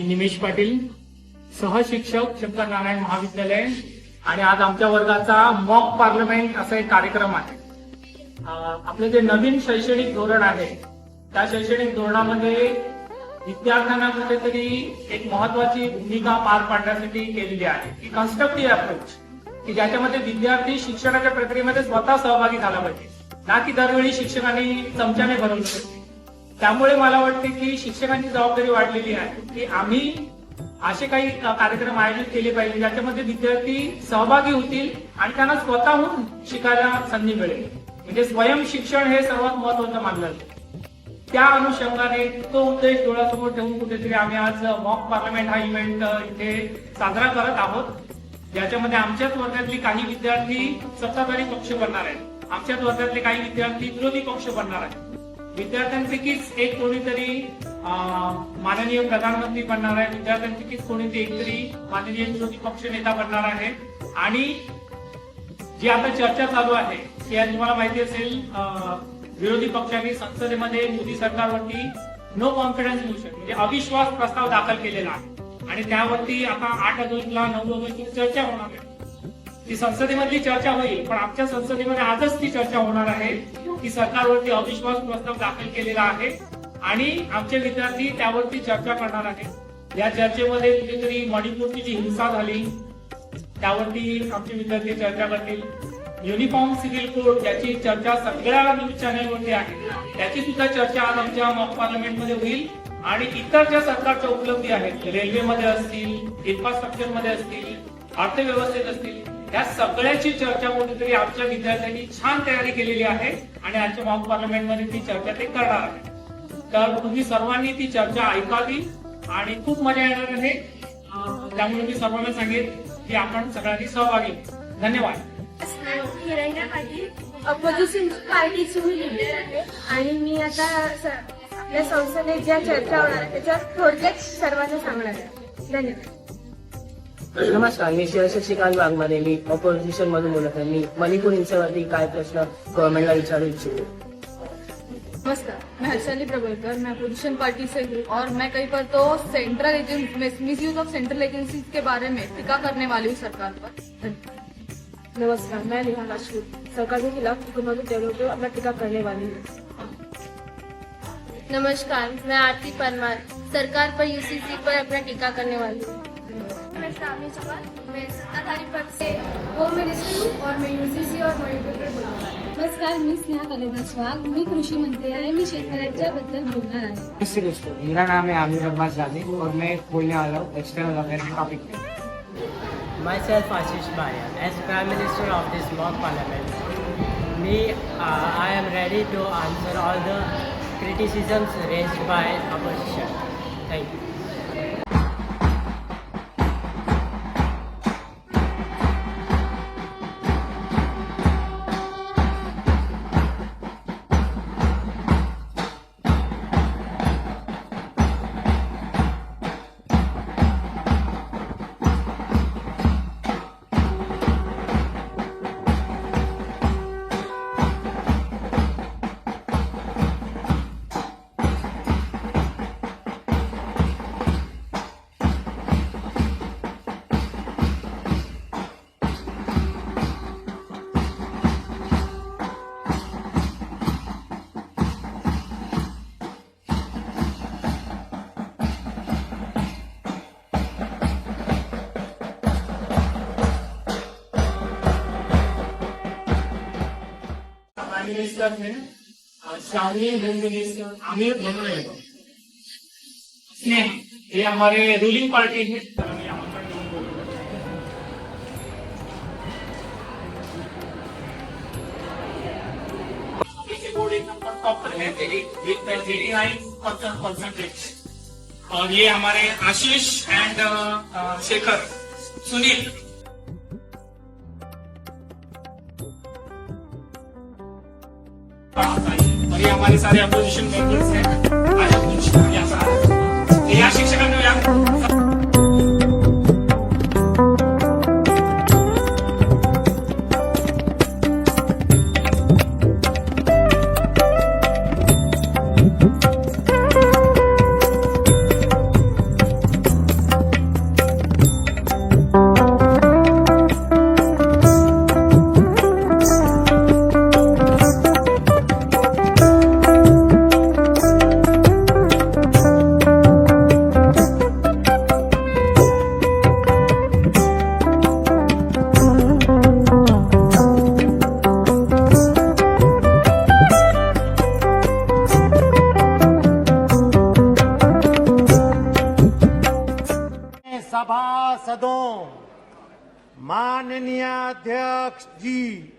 निमेश पाटील, सहशिक्षक शंकर नारायण महाविद्यालय. आणि आज आमच्या वर्गाचा मॉक पार्लमेंट असा एक कार्यक्रम आहे. आपलं जे नवीन शैक्षणिक धोरण आहे त्या शैक्षणिक धोरणामध्ये विद्यार्थ्यांना कुठेतरी एक महत्वाची भूमिका पार पाडण्यासाठी केलेली आहे की कन्स्ट्रक्टिव्ह अप्रोच, की ज्याच्यामध्ये विद्यार्थी शिक्षणाच्या प्रक्रियेमध्ये स्वतः सहभागी झाला पाहिजे, ना की दरवेळी शिक्षकांनी चमच्याने भरवलं पाहिजे. त्यामुळे मला वाटते की शिक्षकांची जबाबदारी वाढलेली आहे की आम्ही असे काही कार्यक्रम आयोजित केले पाहिजे ज्याच्यामध्ये विद्यार्थी सहभागी होतील आणि त्यांना स्वतःहून शिकायला संधी मिळेल. म्हणजे स्वयं शिक्षण हे सर्वात महत्वाचं मानलं जातं. त्या अनुषंगाने तो उद्देश डोळ्यासमोर ठेवून कुठेतरी आम्ही आज मॉक पार्लमेंट हा इव्हेंट इथे साजरा करत आहोत. ज्याच्यामध्ये आमच्याच वर्गातली काही विद्यार्थी सत्ताधारी पक्ष बनणार आहेत, आमच्याच वर्गातले काही विद्यार्थी विरोधी पक्ष बनणार आहेत. विद्यार्थ्यांपैकीच एक कोणीतरी माननीय प्रधानमंत्री बनणार आहे, विद्यार्थ्यांपैकीच कोणीतरी एकतरी माननीय विरोधी पक्ष नेता बनणार आहे. आणि जी आता चर्चा चालू आहे की आज तुम्हाला माहिती असेल विरोधी पक्षांनी संसदेमध्ये मोदी सरकारवरती नो कॉन्फिडन्स मोशन म्हणजे अविश्वास प्रस्ताव दाखल केलेला आहे आणि त्यावरती आता 8 ऑगस्टला 9 ऑगस्टला चर्चा होणार आहे. ती संसदेमधली चर्चा होईल, पण आमच्या संसदेमध्ये आजच ती चर्चा होणार आहे की सरकारवरती अविश्वास प्रस्ताव दाखल केलेला आहे आणि आमचे विद्यार्थी त्यावरती चर्चा करणार आहेत. या चर्चेमध्ये कुठेतरी मणिपूरची जी हिंसा झाली त्यावरती आमचे विद्यार्थी चर्चा करतील. युनिफॉर्म सिव्हिल कोड ज्याची चर्चा सगळ्या न्यूज चॅनलवरती आहे त्याची सुद्धा चर्चा आज आमच्या मॉक पार्लमेंटमध्ये होईल. आणि इतर ज्या सरकारच्या उपलब्धी आहेत, रेल्वेमध्ये असतील, इन्फ्रास्ट्रक्चरमध्ये असतील, अर्थव्यवस्थेत असतील, या सगळ्याची चर्चा कुठेतरी आमच्या विद्यार्थ्यांनी छान तयारी केलेली आहे आणि आजच्या मॉक पार्लमेंटमध्ये ती चर्चा ते करणार आहे. तर तुम्ही सर्वांनी ती चर्चा ऐकावी आणि खूप मजा येणार आहे. त्यामुळे मी सर्वांना सांगेन की आपण सगळ्यांनी सहभागी व्हा. धन्यवाद. हिराईना पाटील, अपोजिशन पार्टीची मुलगी आहे आणि मी आता आपल्या संसदेत ज्या चर्चा होणार आहे त्याच्यावर थोडक्यात सर्वांना सांगणार आहे. धन्यवाद. नमस्कार, मी शिक्षिका विभागमध्ये मी ऑपोजिशन मधून बोलत आहे. मी मणिपूर हिंसेवरती काय प्रश्न गव्हर्नमेंटला विचारू इच्छितो. नमस्कार, मैं हर्षाली प्रबलकर, मैं अपोजिशन पार्टी से हूँ और मैं कहीं पर तो central agency misuse of central agencies के बारे में टिक्का करने वाली हूँ सरकार पर. नमस्कार, मैं नेहा राजपूत, सरकार के खिलाफ इकोनॉमिक डेवलपमेंट अपना टीका करने वाली हूँ. नमस्कार, मैं आरती परमार, सरकार पर यूसीसी पर अपना टीका करने वाली हूँ. नमस्कार, मैं सत्ताधारी पक्ष से होम मिनिस्टर हूँ और मैं यूसीसी और मणिपुर पर बोलूँगा. नमस्कार, मी स्नेहा कलेदास वाघ, मी कृषि मंत्री आहे. मी शेतकऱ्यांच्या बद्दल बोलणार आहे. मेरा नाम है आमिर अब्बास जादी और मैं बोलने वाला हूँ एक्सटर्नल अफेयर टॉपिक पे. Myself Ashish Bharia, as Prime Minister of this mock parliament, I am ready to answer all the criticisms raised by opposition. Thank you. Minister में शामी होम मिनिस्टर आमिर दोनों स्नेहा, ये हमारे रूलिंग पार्टी है. Board एक number top पर है with 89% percentage. और ये हमारे आशीष एंड शेखर, सुनील. और ये हमारे सारे अपोजिशन मेंबर्स हैं. या शिक्षकांना या माननीय अध्यक्ष जी,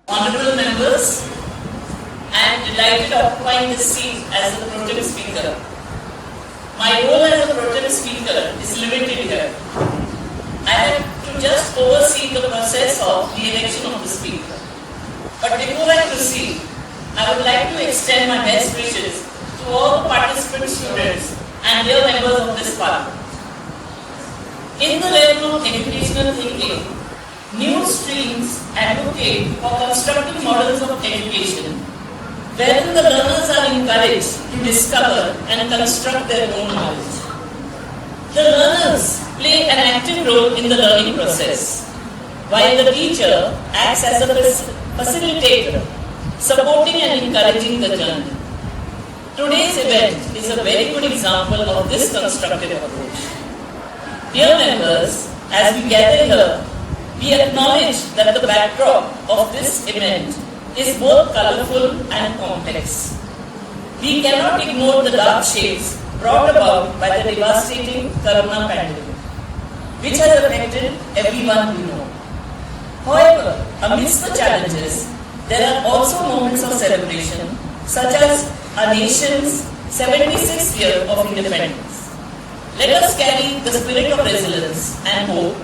Honorable members, I am delighted to occupy this seat as the pro tem speaker. My role as a pro tem speaker is limited here. I have to just oversee the process of the election of the speaker. But before I proceed, I would like to extend my best wishes to all the participant students and their members of this parliament. In the realm of educational thinking, new streams advocate for constructive models of education, wherein the learners are encouraged to discover and construct their own knowledge. The learners play an active role in the learning process, while the teacher acts as a facilitator, supporting and encouraging the journey. Today's event is a very good example of this constructive approach. Dear members, as we gather here, we acknowledge that the backdrop of this event is both colorful and complex. We cannot ignore the dark shades brought about by the devastating corona pandemic, which has affected everyone we know. However, amidst the challenges, there are also moments of celebration, such as our nation's 76th year of independence. Let us carry the spirit of resilience and hope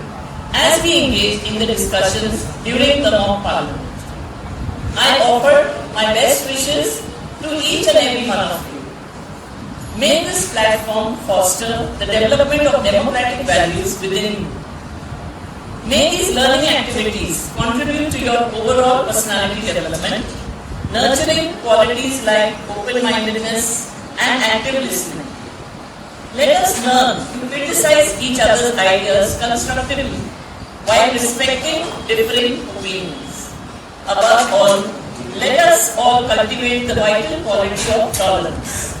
as we engage in the discussions during the mock parliament. I offer my best wishes to each and every one of you. May this platform foster the development of democratic values within you. May these learning activities contribute to your overall personality development, nurturing qualities like open-mindedness and active listening. Let us learn to criticize each other's ideas constructively while respecting differing opinions. Above all, let us all cultivate the vital quality of tolerance.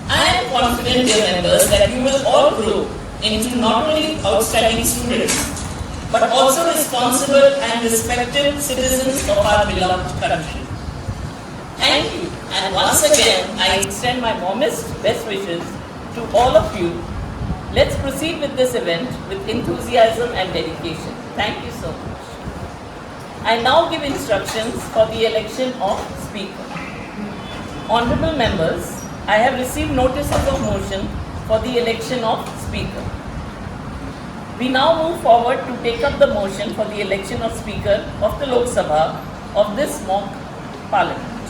I am confident, dear members, that you will all grow into not only outstanding students, but also responsible and respected citizens of our beloved country. Thank you, and once again, I extend my warmest best wishes to all of you. Let's proceed with this event with enthusiasm and dedication. Thank you so much. I now give instructions for the election of Speaker. Honorable members, I have received notices of motion for the election of Speaker. We now move forward to take up the motion for the election of Speaker of the Lok Sabha of this mock parliament.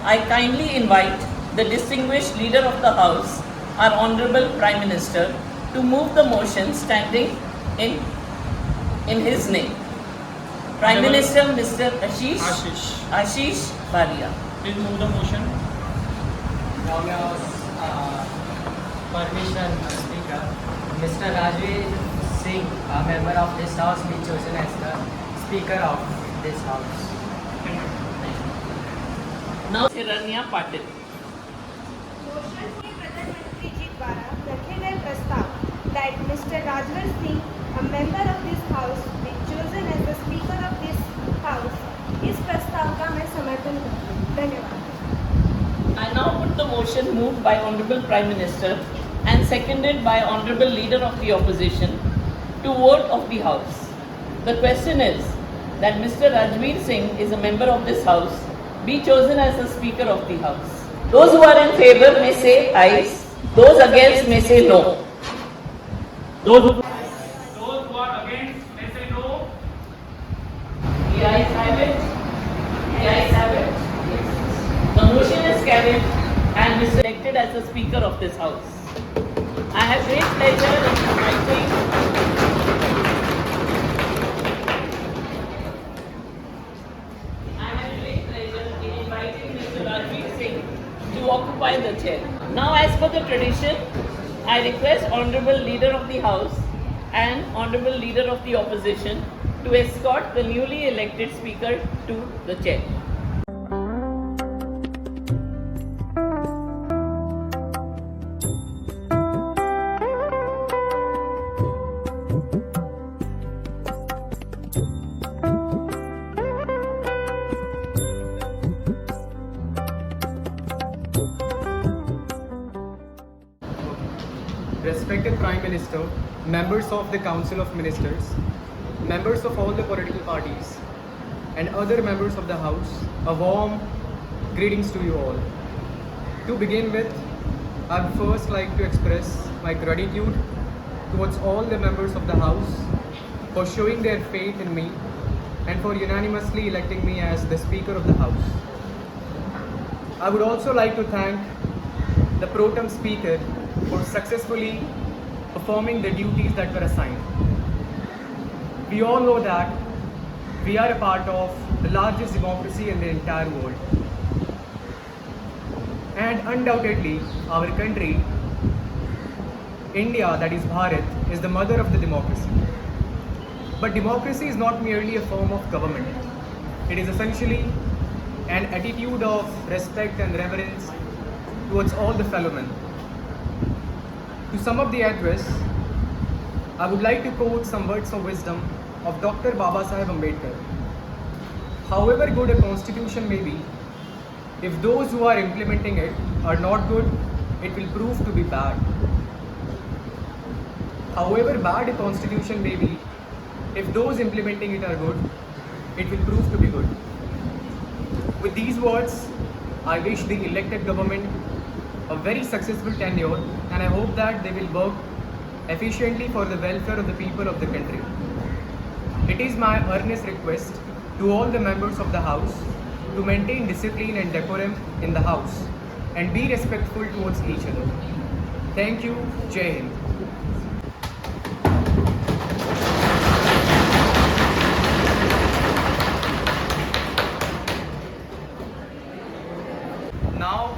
I kindly invite the distinguished leader of the House, our Honorable Prime Minister, to move the motion standing in his name. Prime Minister Mr. Ashish Bharia. Please move the motion. Now, permission, Speaker. Mr. Rajveer Singh, a member of this House, be chosen as the Speaker of this House. Now, Hiranya Patil. प्रधानमंत्री जी द्वारा रखे गए प्रस्ताव that Mr. Rajveer Singh, a member of this house, be chosen as the speaker of this house, इस प्रस्ताव का मैं समर्थन करती हूँ. धन्यवाद. I now put the motion moved by Honorable Prime Minister and seconded by Honorable Leader of the Opposition to vote of the House. The question is that Mr. Rajveer Singh is a member of this House, be chosen as the Speaker of the House. Those who are in favor may say aye. Those against may say no. Those who are against may say no. The ayes have it. The ayes have it. The motion is carried and is elected as the Speaker of this House. I have great pleasure in inviting Mr. Rajveer Singh to occupy the chair. Now, as per the tradition, I request Honorable Leader of the House and Honorable Leader of the Opposition to escort the newly elected Speaker to the chair. Respected Prime Minister, members of the Council of Ministers, members of all the political parties, and other members of the House, a warm greetings to you all. To begin with, I would first like to express my gratitude towards all the members of the House for showing their faith in me and for unanimously electing me as the Speaker of the House. I would also like to thank the Pro Tem Speaker for successfully performing the duties that were assigned. We all know that we are a part of the largest democracy in the entire world. And undoubtedly, our country, India, that is Bharat, is the mother of the democracy. But democracy is not merely a form of government. It is essentially an attitude of respect and reverence towards all the fellow men. To sum up the address, I would like to quote some words of wisdom of Dr. Babasaheb Ambedkar. However good a constitution may be, if those who are implementing it are not good, it will prove to be bad. However bad a constitution may be, if those implementing it are good, it will prove to be good. With these words, I wish the elected government a very successful tenure, and I hope that they will work efficiently for the welfare of the people of the country. It is my earnest request to all the members of the House to maintain discipline and decorum in the House and be respectful towards each other. Thank you. Jai Hind. Now,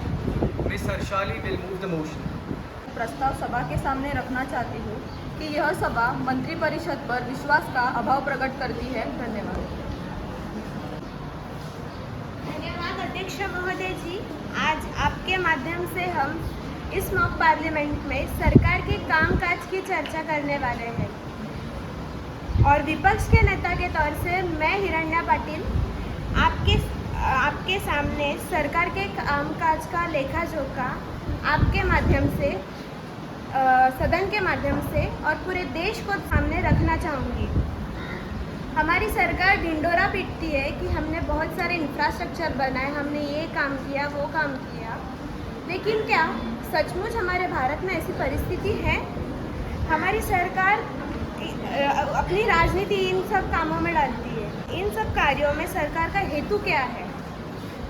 Ms. Harshali will move the motion. प्रस्ताव सभा के सामने रखना चाहती हूँ कि यह सभा मंत्रिपरिषद पर विश्वास का अभाव प्रकट करती है। धन्यवाद। धन्यवाद अध्यक्ष महोदय जी। आज आपके माध्यम से हम इस मॉक पार्लियामेंट में सरकार के कामकाज की चर्चा करने वाले हैं और विपक्ष के नेता के तौर से मैं हिरण्या पाटिल आपके सामने सरकार के कामकाज का लेखा जोखा आपके माध्यम से सदन के माध्यम से और पूरे देश को सामने रखना चाहूँगी। हमारी सरकार ढिंडोरा पीटती है कि हमने बहुत सारे इंफ्रास्ट्रक्चर बनाए, हमने ये काम किया, वो काम किया, लेकिन क्या सचमुच हमारे भारत में ऐसी परिस्थिति है? हमारी सरकार अपनी राजनीति इन सब कामों में डालती है। इन सब कार्यों में सरकार का हेतु क्या है?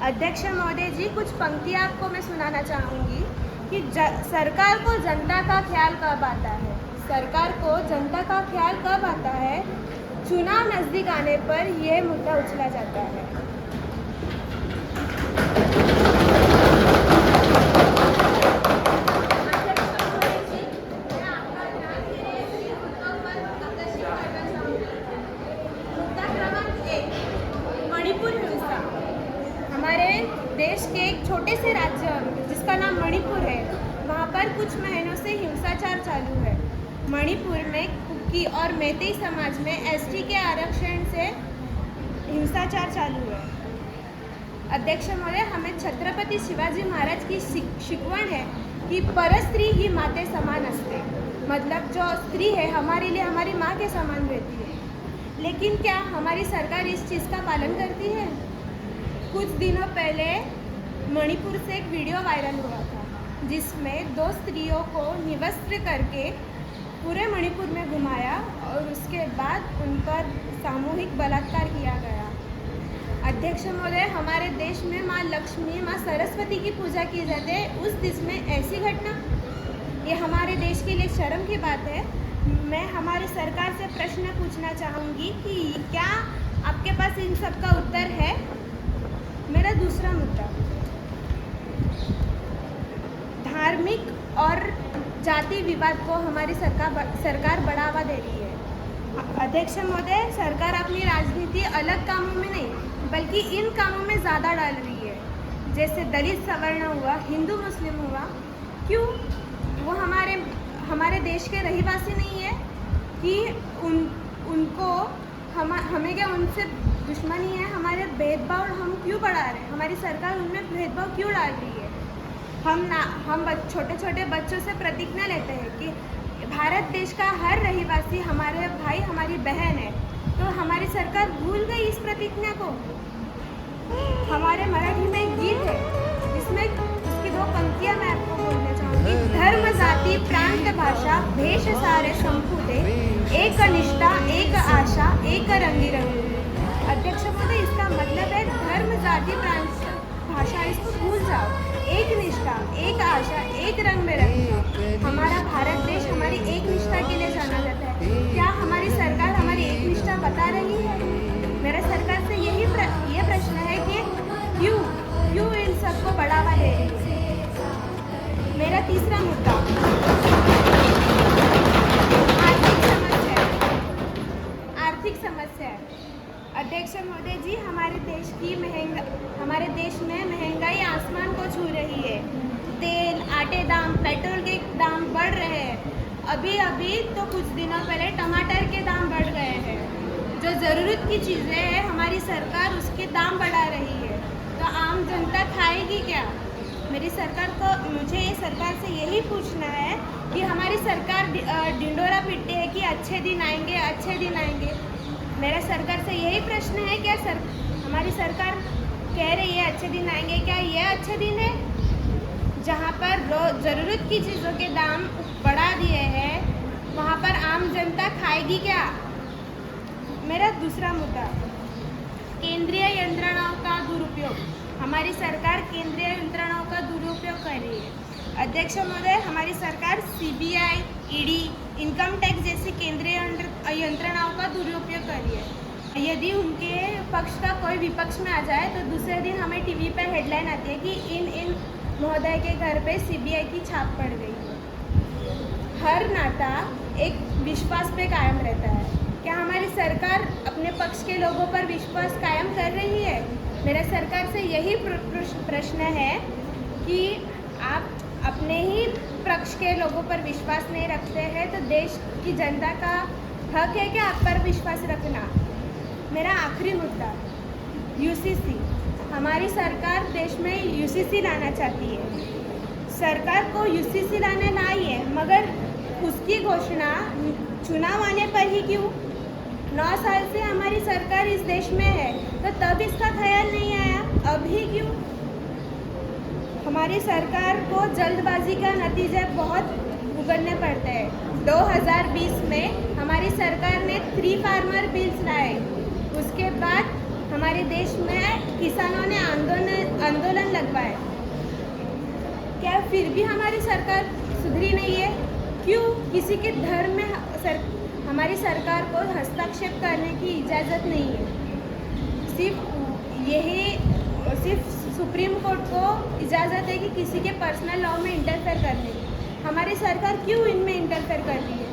अध्यक्ष महोदय जी, कुछ पंक्तियाँ आपको मैं सुनाना चाहूँगी कि सरकार को जनता का ख्याल कब आता है? सरकार को जनता का ख्याल कब आता है? चुनाव नज़दीक आने पर यह मुद्दा उछला जाता है। मणिपुर हिंसा। हमारे देश के एक छोटे से राज्य जिसका नाम मणिपुर है, वहाँ पर कुछ महीनों से हिंसाचार चालू है। मणिपुर में कुकी और मैतेई समाज में एसटी के आरक्षण से हिंसाचार चालू है। अध्यक्ष महोदय, हमें छत्रपति शिवाजी महाराज की शिकवण है कि परस्त्री ही माते समान असते, मतलब जो स्त्री है हमारे लिए हमारी माँ के समान रहती है। लेकिन क्या हमारी सरकार इस चीज़ का पालन करती है? कुछ दिनों पहले मणिपुर से एक वीडियो वायरल हुआ था जिसमें दो स्त्रियों को निवस्त्र करके पूरे मणिपुर में घुमाया और उसके बाद उन पर सामूहिक बलात्कार किया गया। अध्यक्ष महोदय, हमारे देश में माँ लक्ष्मी, माँ सरस्वती की पूजा की जाती है, उस देश में ऐसी घटना, ये हमारे देश के लिए शर्म की बात है। मैं हमारी सरकार से प्रश्न पूछना चाहूँगी कि क्या आपके पास इन सब का उत्तर है? मेरा दूसरा मुद्दा, धार्मिक और जाति विवाद को हमारी सरकार बढ़ावा दे रही है। अध्यक्ष महोदय, सरकार अपनी राजनीति अलग कामों में नहीं बल्कि इन कामों में ज़्यादा डाल रही है, जैसे दलित सवर्ण हुआ, हिंदू मुस्लिम हुआ। क्यों? वो हमारे देश के रहीवासी नहीं है कि उनको हमें क्या उनसे दुश्मनी है? हमारे भेदभाव हम क्यों बढ़ा रहे हैं? हमारी सरकार उनमें भेदभाव क्यों डाल रही है? हम छोटे छोटे बच्चों से प्रतिज्ञा लेते हैं कि भारत देश का हर रहवासी हमारे भाई हमारी बहन है, तो हमारी सरकार भूल गई इस प्रतिज्ञा को। हमारे मराठी में एक गीत है जिसमें उसकी 2 पंक्तियां मैं आपको बोलना चाहूँगी। धर्म जाति प्रांत भाषा भेष सारे संपुटे, एक निष्ठा एक आशा एक रंगी रंग। अध्यक्ष महोदय, इसका मतलब है धर्म जाति प्रांत भाषा इसको भूल जाओ, एक निष्ठा एक आशा एक रंग में रंग। हमारा भारत देश हमारी एक निष्ठा के लिए जाना जाता है। क्या हमारी सरकार हमारी एक निष्ठा बता रही है? मेरा सरकार से ये प्रश्न है कि क्यों इन सबको बढ़ावा दे रही है? मेरा तीसरा मुद्दा आर्थिक समस्या है। अध्यक्ष महोदय जी, हमारे देश में महंगाई आसमान को छू रही है। तेल आटे दाम पेट्रोल के दाम बढ़ रहे हैं। अभी तो कुछ दिनों पहले टमाटर के दाम बढ़ गए हैं। जो ज़रूरत की चीज़ें हैं हमारी सरकार उसके दाम बढ़ा रही है, तो आम जनता खाएगी क्या? मुझे सरकार से यही पूछना है कि हमारी सरकार ढिंडोरा पीटती है कि अच्छे दिन आएंगे। मेरा सरकार से यही प्रश्न है, क्या हमारी सरकार कह रही है अच्छे दिन आएंगे, क्या ये अच्छे दिन है? जहाँ पर ज़रूरत की चीज़ों के दाम बढ़ा दिए हैं, वहाँ पर आम जनता खाएगी क्या? मेरा दूसरा मुद्दा केंद्रीय यंत्रणाओं का दुरुपयोग। हमारी सरकार केंद्रीय यंत्रणाओं का दुरुपयोग कर रही है। अध्यक्ष महोदय, हमारी सरकार CBI, ED, इनकम टैक्स जैसी केंद्रीय यंत्रणाओं का दुरुपयोग कर रही है। यदि उनके पक्ष का कोई विपक्ष में आ जाए तो दूसरे दिन हमें टीवी पर हेडलाइन आती है कि इन महोदय के घर पे CBI की छाप पड़ गई है। हर नाता एक विश्वास पे कायम रहता है। क्या हमारी सरकार अपने पक्ष के लोगों पर विश्वास कायम कर रही है? मेरा सरकार से यही प्रश्न है कि आप अपने ही पक्ष के लोगों पर विश्वास नहीं रखते हैं तो देश की जनता का हक है कि आप पर विश्वास रखना। मेरा आखिरी मुद्दा UCC। हमारी सरकार देश में UCC लाना चाहती है। सरकार को UCC लाना लाई है, मगर उसकी घोषणा चुनाव आने पर ही क्यों? 9 साल से हमारी सरकार इस देश में है, तो तब इसका ख्याल नहीं आया, अभी क्यों? हमारी सरकार को जल्दबाजी का नतीजा बहुत भुगतने पड़ते हैं। 2020 में हमारी सरकार ने 3 फार्मर बिल्स लाए। उसके बाद हमारे देश में किसानों ने आंदोलन लगवाए। क्या फिर भी हमारी सरकार सुधरी नहीं है? क्यों? किसी के धर्म में हमारी सरकार को हस्तक्षेप करने की इजाज़त नहीं है। सिर्फ सुप्रीम कोर्ट को इजाज़त है कि किसी के पर्सनल लॉ में इंटरफेयर करने की। हमारी सरकार क्यों इनमें इंटरफेयर कर रही है?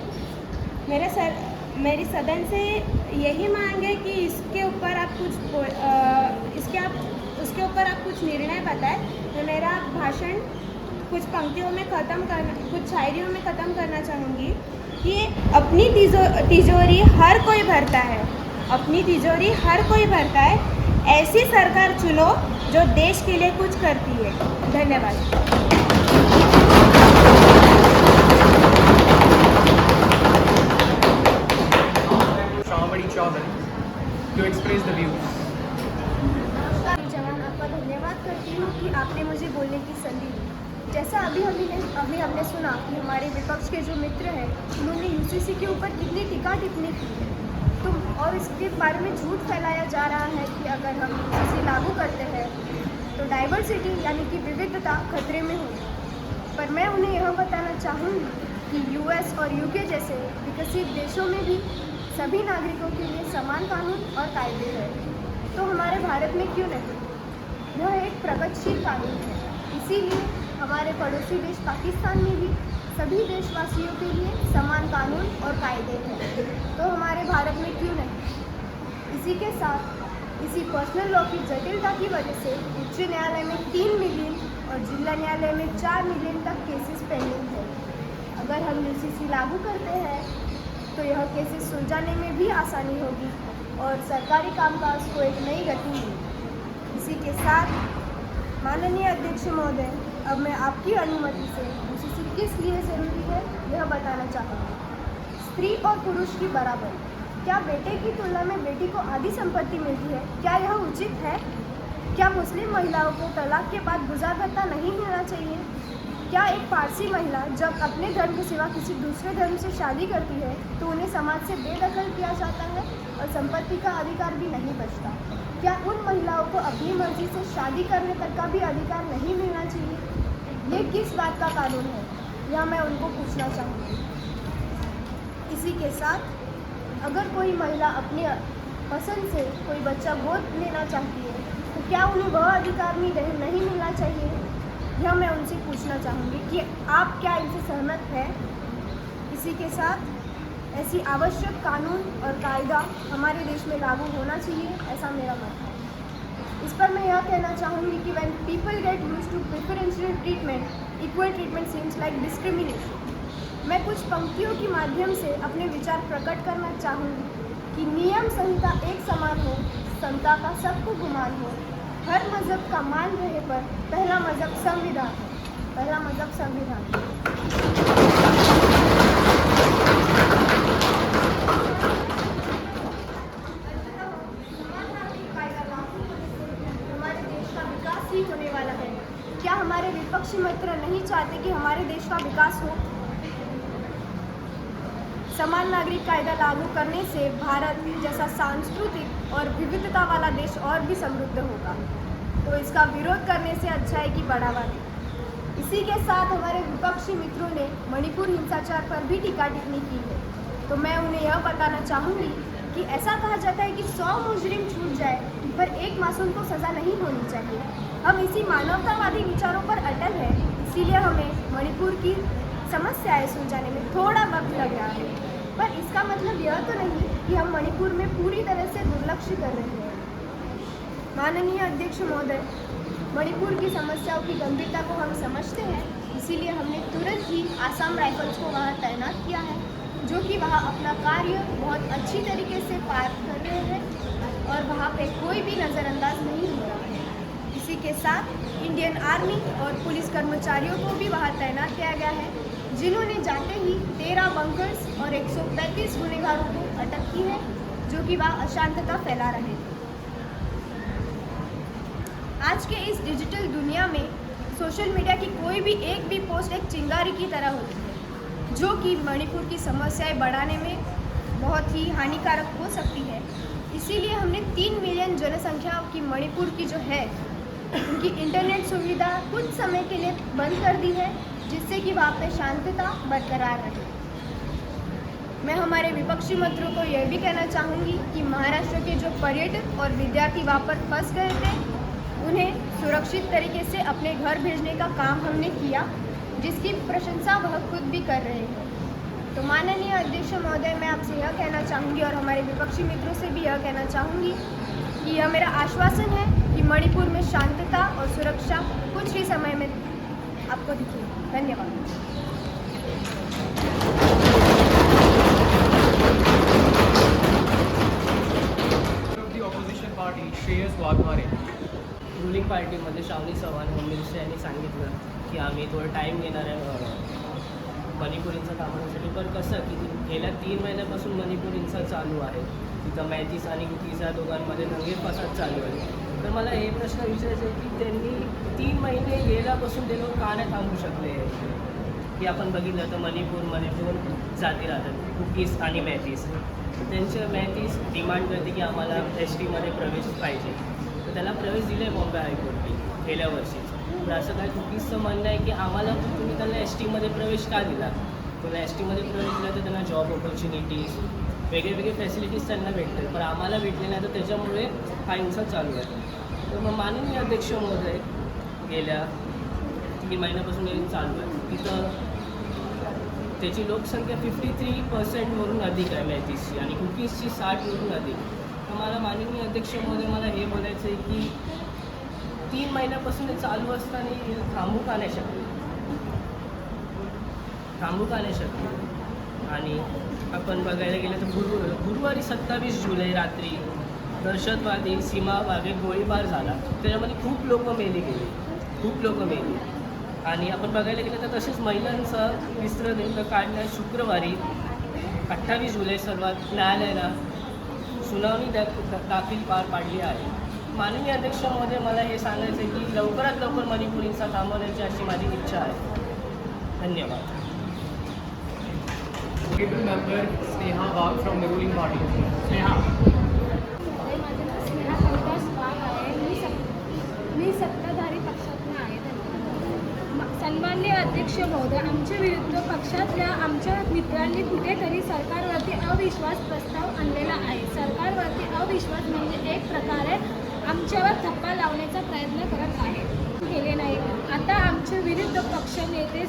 मेरी सदन से यही मांग है कि इसके ऊपर आप कुछ निर्णय बताएं। मैं मेरा भाषण कुछ पंक्तियों में कुछ शायरियों में ख़त्म करना चाहूँगी कि अपनी तिजोरी हर कोई भरता है, अपनी तिजोरी हर कोई भरता है। ऐसी सरकार चुनो जो देश के लिए कुछ करती है। धन्यवाद। To express the views. जवान, आपका धन्यवाद करती हूँ कि आपने मुझे बोलने की संधि दी। जैसा अभी हमने सुना कि हमारे विपक्ष के जो मित्र हैं उन्होंने UCC के ऊपर कितनी टीका टिप्पणी की है, तो और इसके बारे में झूठ फैलाया जा रहा है कि अगर हम UCC लागू करते हैं तो डाइवर्सिटी यानी कि विविधता खतरे में होगी। पर मैं उन्हें यह बताना चाहूँगी कि US और UK जैसे विकसित देशों में भी सभी नागरिकों के लिए समान कानून और कायदे हैं, तो हमारे भारत में क्यों नहीं? यह एक प्रगतिशील कानून है। इसीलिए हमारे पड़ोसी देश पाकिस्तान में भी सभी देशवासियों के लिए समान कानून और कायदे हैं, तो हमारे भारत में क्यों नहीं? इसी के साथ इसी पर्सनल लॉ की जटिलता की वजह से उच्च न्यायालय में 3 मिलियन और जिला न्यायालय में 4 मिलियन तक केसेस पेंडिंग है। अगर हम UCC लागू करते हैं तो यह केसेस सुलझाने में भी आसानी होगी और सरकारी कामकाज को एक नई गति मिलेगी। इसी के साथ माननीय अध्यक्ष महोदय, अब मैं आपकी अनुमति से UCC किस लिए ज़रूरी है यह बताना चाहूँगी। स्त्री और पुरुष की बराबरी। क्या बेटे की तुलना में बेटी को आधी संपत्ति मिलती है? क्या यह उचित है? क्या मुस्लिम महिलाओं को तलाक के बाद गुज़ार भत्ता नहीं मिलना चाहिए? क्या एक पारसी महिला जब अपने धर्म के सिवा किसी दूसरे धर्म से शादी करती है तो उन्हें समाज से बेदखल किया जाता है और संपत्ति का अधिकार भी नहीं बचता? क्या उन महिलाओं को अपनी मर्जी से शादी करने तक का भी अधिकार नहीं मिलना चाहिए? ये किस बात का कानून है? यह मैं उनको पूछना चाहूँगी। इसी के साथ अगर कोई महिला अपने पसंद से कोई बच्चा गोद लेना चाहती है तो क्या उन्हें वह अधिकार नहीं मिलना चाहिए? यह मैं उनसे पूछना चाहूँगी कि आप क्या इनसे सहमत हैं? इसी के साथ ऐसी आवश्यक कानून और कायदा हमारे देश में लागू होना चाहिए, ऐसा मेरा मत है। इस पर मैं यह कहना चाहूँगी कि when people get used to preferential treatment, equal treatment seems like discrimination। मैं कुछ पंक्तियों के माध्यम से अपने विचार प्रकट करना चाहूँगी कि नियम संहिता एक समान हो, समता का सबको गुमान हो, हर मजहब का मान रहे पर पहला मजहब संविधान है। पहला मजहब संविधान है। हमारे देश का विकास ही होने वाला है। क्या हमारे विपक्षी मित्र नहीं चाहते कि हमारे देश का विकास हो? समान नागरिक कायदा लागू करने से भारत जैसा सांस्कृतिक और विविधता वाला देश और भी समृद्ध होगा, तो इसका विरोध करने से अच्छा है कि बढ़ावा दें। इसी के साथ हमारे विपक्षी मित्रों ने मणिपुर हिंसाचार पर भी टीका टिप्पणी की है, तो मैं उन्हें यह बताना चाहूँगी कि ऐसा कहा जाता है कि 100 मुजरिम छूट जाए पर एक मासूम को सज़ा नहीं होनी चाहिए। हम इसी मानवतावादी विचारों पर अटल हैं, इसीलिए हमें मणिपुर की समस्याएं सुलझाने में थोड़ा वक्त लग रहा है, पर इसका मतलब यह तो नहीं कि हम मणिपुर में पूरी तरह से दुर्लक्ष्य कर रहे हैं। माननीय अध्यक्ष महोदय, मणिपुर की समस्याओं की गंभीरता को हम समझते हैं, इसीलिए हमने तुरंत ही आसाम राइफल्स को वहां तैनात किया है, जो कि वहां अपना कार्य बहुत अच्छी तरीके से पार कर रहे हैं और वहां पे कोई भी नज़रअंदाज नहीं हो रहा है। इसी के साथ इंडियन आर्मी और पुलिस कर्मचारियों को भी वहां तैनात किया गया है, जिन्होंने जाते ही 13 बंकर्स और 135 गुनहगारों को अटक की है, जो कि वह अशांतता फैला रहे थे। आज के इस डिजिटल दुनिया में सोशल मीडिया की कोई भी एक भी पोस्ट एक चिंगारी की तरह होती है, जो कि मणिपुर की समस्याएं बढ़ाने में बहुत ही हानिकारक हो सकती है। इसीलिए हमने 3 मिलियन जनसंख्या की मणिपुर की जो है उनकी इंटरनेट सुविधा कुछ समय के लिए बंद कर दी है, जिससे कि वहाँ पे शांतता बरकरार रहे। मैं हमारे विपक्षी मित्रों को यह भी कहना चाहूँगी कि महाराष्ट्र के जो पर्यटक और विद्यार्थी वहाँ पर फंस गए थे, उन्हें सुरक्षित तरीके से अपने घर भेजने का काम हमने किया, जिसकी प्रशंसा वह खुद भी कर रहे हैं। तो माननीय अध्यक्ष महोदय, मैं आपसे यह कहना चाहूँगी और हमारे विपक्षी मित्रों से भी यह कहना चाहूँगी कि यह मेरा आश्वासन है कि मणिपुर में शांतता और सुरक्षा कुछ ही समय में आपको दिखेगी। धन्यवाद। श्रेयस वाघमारे। रुलिंग पार्टीमध्ये श्रावणी चव्हाण होम मिनिस्टर यांनी सांगितलं की आम्ही थोडं टाईम घेणार आहे मणिपुरींचं कामासाठी, पण कसं की गेल्या 3 महिन्यापासून मणिपुरींचा चालू आहे, तिथं मॅथीस आणि कुकीज या दोघांमध्ये दंगे फसाद चालू आहे। तर मला हे प्रश्न विचारायचे आहे की त्यांनी 3 महिने गेल्यापासून ते लोक का नाही थांबू शकले? की आपण बघितलं तर मणिपूरमध्ये 2 जाती राहतात, कुकीज आणि मॅथीस। त्यांच्या मॅथीस डिमांड करते की आम्हाला STमध्ये प्रवेश पाहिजे, तर त्याला प्रवेश दिले बॉम्बे हायकोर्टने गेल्या वर्षीच। तर असं काय कुकीजचं म्हणणं आहे की आम्हाला तुम्ही त्यांना STमध्ये प्रवेश का दिला? तुम्ही STमध्ये प्रवेश दिला तर त्यांना जॉब ऑपॉर्च्युनिटीज वेगळे फॅसिलिटीज त्यांना भेटतात, पण आम्हाला भेटले नाही, तर त्याच्यामुळे हा हिंसा चालू आहे। तर मग माननीय अध्यक्ष महोदय, गेल्या 3 महिन्यापासून हे चालू आहे, तिथं त्याची लोकसंख्या 53% अधिक आहे मॅथीसची आणि कुकीजची 60% अधिक। तर मला माननीय अध्यक्ष महोदय, मला हे बोलायचं आहे की 3 महिन्यापासून हे चालू असताना थांबू का नाही शकले? आणि आपण बघायला गेलं तर गुरुवारी 27 जुलै रात्री दहशतवादी सीमा भागात गोळीबार झाला, त्याच्यामध्ये खूप लोक मेली। आणि आपण बघायला गेलं तर तसेच महिलांचा विस्त्रलिंग काढण्यास शुक्रवारी 28 जुलै सर्वात न्यायालयाला सुनावणी दाखल पार पाडली आहे. माननीय अध्यक्ष महोदय, मला हे सांगायचं आहे की लवकरात लवकर मणिपुरींचा थांबवण्याची अशी माझी इच्छा आहे. धन्यवाद. Honorable member Sneha Wagh from the ruling party. Sneha, माझं नाव स्नेहा हरिदास वाघ आहे. मी सत्ताधारी पक्षातून आहे. सन्माननीय अध्यक्ष महोदय, आमच्या विरुद्ध पक्षातल्या आमच्या मित्रांनी कुठेतरी सरकारवरती अविश्वास प्रस्ताव आणलेला आहे. सरकारवरती अविश्वास म्हणजे एक प्रकारे आमच्यावर थप्पा लावण्याचा प्रयत्न करत आहे. केले नाही. आता आमच्या विरुद्ध पक्ष नेते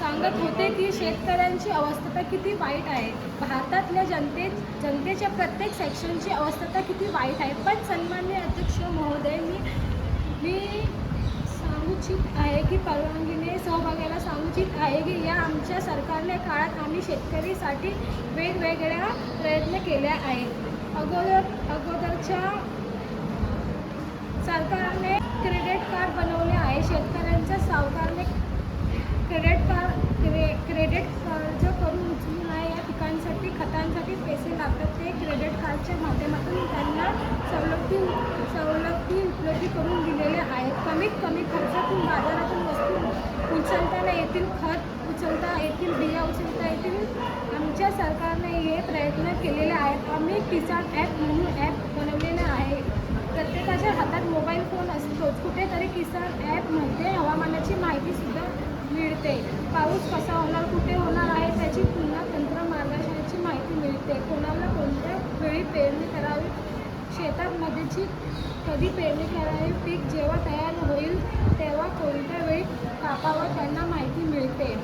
सांगत होते की शेतकऱ्यांची अवस्था तर किती वाईट आहे. भारतातल्या जनतेच्या प्रत्येक सेक्शनची अवस्था तर किती वाईट आहे. पण सन्माननीय अध्यक्ष महोदय, मी सांगू इच्छित आहे की परवानगीने सहभागाला सांगू इच्छित आहे की या आमच्या सरकारने काळात आम्ही शेतकरीसाठी वेगवेगळ्या प्रयत्न केले आहेत. अगोदरच्या सरकारने क्रेडिट कार्ड बनवले आहे. शेतकऱ्यांच्या सावकारने क्रेडिट कर्ज करून उचलून आहे. या पिकांसाठी खतांसाठी पैसे लागतात ते क्रेडिट कार्डच्या माध्यमातून त्यांना सवलती उपलब्ध करून दिलेले आहेत. कमीत कमी खर्चातून बाजारातून वस्तू उचलता येतील, खत उचलता येतील, बिया उचलता येतील. आमच्या सरकारने हे प्रयत्न केलेले आहेत. आम्ही किसान ॲप म्हणून ॲप बनवलेलं आहे. प्रत्येकाच्या हातात मोबाईल फोन असतोच. कुठेतरी किसान ॲपमध्ये हवामानाची माहितीसुद्धा मिळते. पाऊस कसा होणार, कुठे होणार आहे त्याची पुन्हा तंत्र मार्गदर्शनाची माहिती मिळते. कोणाला कोणत्या वेळी पेरणी करावी, शेतामध्येची कधी पेरणी करावी, पीक जेव्हा तयार होईल तेव्हा कोणत्या वेळी कापावं त्यांना माहिती मिळते.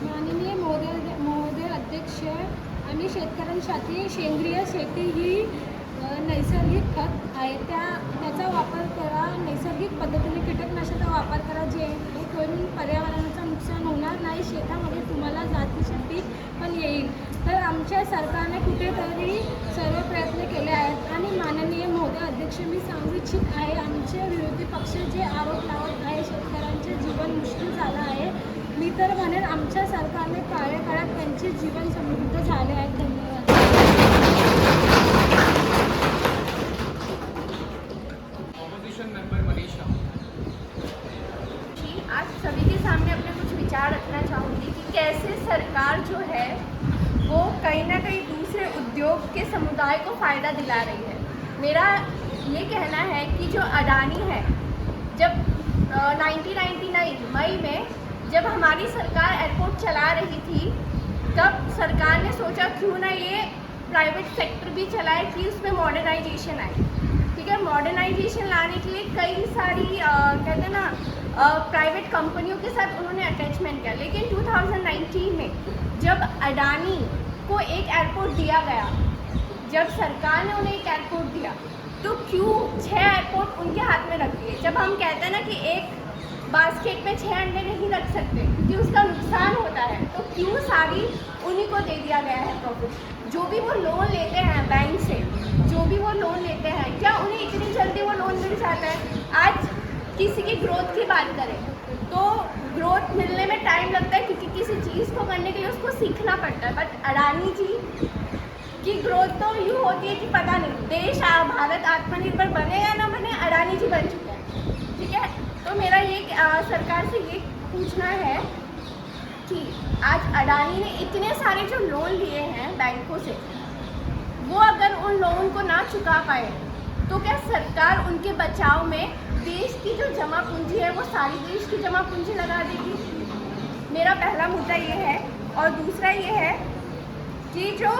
माननीय महोदय अध्यक्ष, आम्ही शेतकऱ्यांसाठी सेंद्रिय शेती ही नैसर्गिक खत आहे त्याचा वापर करा. नैसर्गिक पद्धतीने कीटकनाशकाचा वापर करा जेणेकरून पर्यावरणाचं नुकसान होणार नाही. शेतामध्ये तुम्हाला जातीचे पीक पण येईल. तर आमच्या सरकारने कुठेतरी सर्व प्रयत्न केले आहेत. आणि माननीय महोदय अध्यक्ष, मी सांगू इच्छित आहे आमचे विरोधी पक्ष जे आरोप लावत आहे शेतकऱ्यांचे जीवन मुश्किल झालं आहे. मी तर म्हणेन आमच्या सरकारने काळ्या काळात त्यांचे जीवन समृद्ध झाले आहे. धन्यवाद. आज सभी के सामने अपने कुछ विचार रखना चाहूँगी कि कैसे सरकार जो है वो कहीं ना कहीं दूसरे उद्योग के समुदाय को फ़ायदा दिला रही है. मेरा ये कहना है कि जो अडानी है, जब 1999 मई में जब हमारी सरकार एयरपोर्ट चला रही थी तब सरकार ने सोचा क्यों ना ये प्राइवेट सेक्टर भी चलाए कि उसमें मॉडर्नाइजेशन आए. ठीक है, मॉडर्नाइजेशन लाने के लिए कई सारी कहते हैं ना प्राइवेट कंपनियों के साथ उन्होंने अटैचमेंट किया. लेकिन 2019 में जब अडानी को एक एयरपोर्ट दिया गया, जब सरकार ने उन्हें एक एयरपोर्ट दिया तो क्यों 6 एयरपोर्ट उनके हाथ में रख दिए. जब हम कहते हैं ना कि एक बास्केट में 6 अंडे नहीं रख सकते क्योंकि उसका नुकसान होता है, तो क्यों सारी उन्हीं को दे दिया गया है प्रॉफिट. जो भी वो लोन लेते हैं बैंक से, जो भी वो लोन लेते हैं, क्या उन्हें इतनी जल्दी वो लोन मिल जाता है. आज किसी की ग्रोथ की बात करें तो ग्रोथ मिलने में टाइम लगता है क्योंकि किसी चीज़ को करने के लिए उसको सीखना पड़ता है. बट अडानी जी की ग्रोथ तो यूँ होती है कि पता नहीं देश भारत आत्मनिर्भर बने या ना बने, अडानी जी बन चुके हैं. ठीक है, तो मेरा ये सरकार से ये पूछना है कि आज अडानी ने इतने सारे जो लोन लिए हैं बैंकों से, वो अगर उन लोन को ना चुका पाए तो क्या सरकार उनके बचाव में देश की जो जमा पूंजी है वो सारी देश की जमा पूंजी लगा देगी. मेरा पहला मुद्दा ये है. और दूसरा ये है कि जो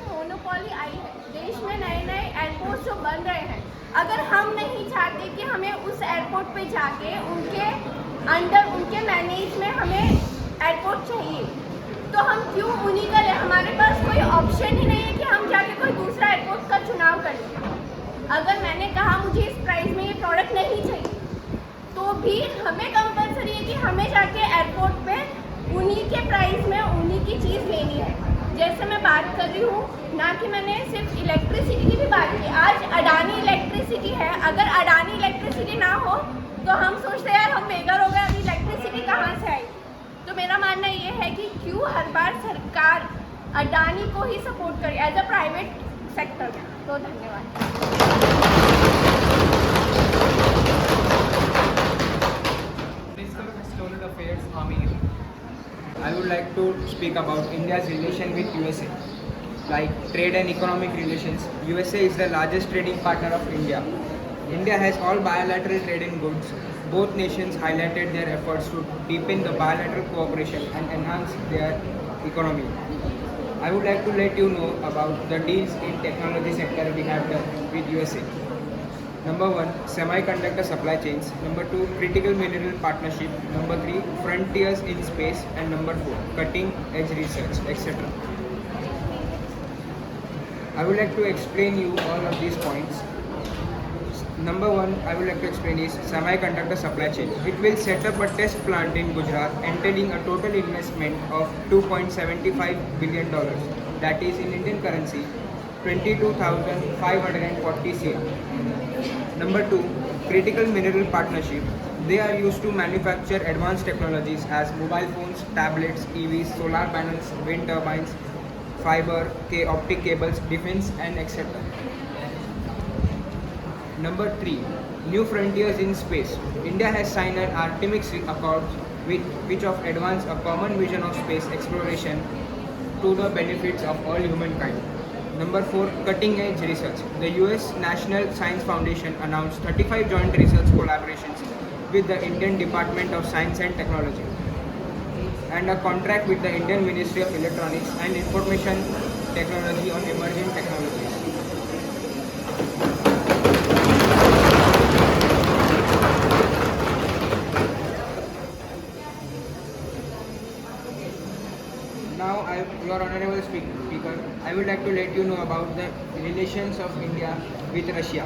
मोनोपोली आई है देश में, नए नए एयरपोर्ट जो बन रहे हैं, अगर हम नहीं चाहते कि हमें उस एयरपोर्ट पे जाके उनके अंडर उनके मैनेज में हमें एयरपोर्ट चाहिए तो हम क्यों उन्हीं का लें. हमारे पास कोई ऑप्शन ही नहीं है कि हम जाके कोई दूसरा एयरपोर्ट का चुनाव कर लें. अगर मैंने कहा मुझे इस प्राइस में ये प्रोडक्ट नहीं चाहिए तो भी हमें कंपलसरी है कि हमें जाके एयरपोर्ट पे उन्हीं के प्राइस में उन्हीं की चीज़ लेनी है. जैसे मैं बात कर रही हूँ ना कि मैंने सिर्फ इलेक्ट्रिसिटी की भी बात की। आज अडानी इलेक्ट्रिसिटी है, अगर अडानी इलेक्ट्रिसिटी ना हो तो हम सोचते यार हम बेघर हो गए, अभी इलेक्ट्रिसिटी कहाँ से आई। तो मेरा मानना ये है कि क्यों हर बार सरकार अडानी को ही सपोर्ट करे एज अ प्राइवेट सेक्टर में। तो धन्यवाद। Minister of External Affairs Amir. I would like to speak about India's relation with USA. Like trade and economic relations, USA is the largest trading partner of India. India has all bilateral trade in goods. Both nations highlighted their efforts to deepen the bilateral cooperation and enhance their economy. I would like to let you know about the deals in technology sector we have done with USA. Number 1, semiconductor supply chains. Number 2, critical mineral partnership. Number 3, frontiers in space. And number 4, cutting edge research, etc. I would like to explain you all of these points. Number 1, I would like to explain is semiconductor supply chain. It will set up a test plant in Gujarat, entailing a total investment of $2.75 billion. That is in Indian currency, 22,540 crore. Number 2, critical mineral partnership. They are used to manufacture advanced technologies as mobile phones, tablets, EVs, solar panels, wind turbines, fiber, optic cables, defense, and etc. Number 3, new frontiers in space. India has signed an Artemis Accord which of advance a common vision of space exploration to the benefits of all humankind. Number 4, cutting edge research. The US National Science Foundation announced 35 joint research collaborations with the Indian Department of Science and Technology and a contract with the Indian Ministry of Electronics and Information Technology on emerging technologies. Now, Your Honorable Speaker, I would like to let you know about the relations of India with Russia.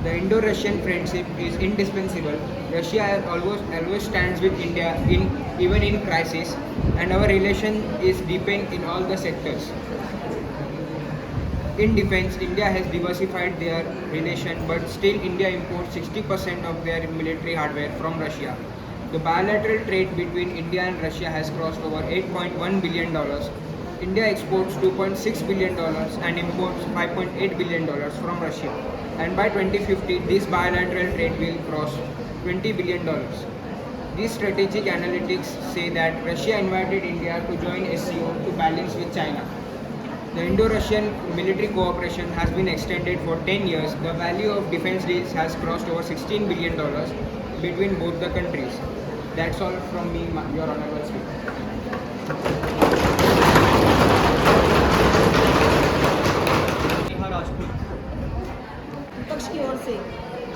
The Indo-Russian friendship is indispensable. Russia always stands with India even in crisis, and our relation is deepened in all the sectors. In defense, India has diversified their relation, but still India imports 60% of their military hardware from Russia. The bilateral trade between India and Russia has crossed over $8.1 billion. India exports $2.6 billion and imports $5.8 billion from Russia. And by 2050, this bilateral trade will cross $20 billion. These strategic analytics say that Russia invited India to join SCO to balance with China. The Indo-Russian military cooperation has been extended for 10 years. The value of defense deals has crossed over $16 billion between both the countries. That's all from me, Your Honorable Speaker. विपक्ष की ओर से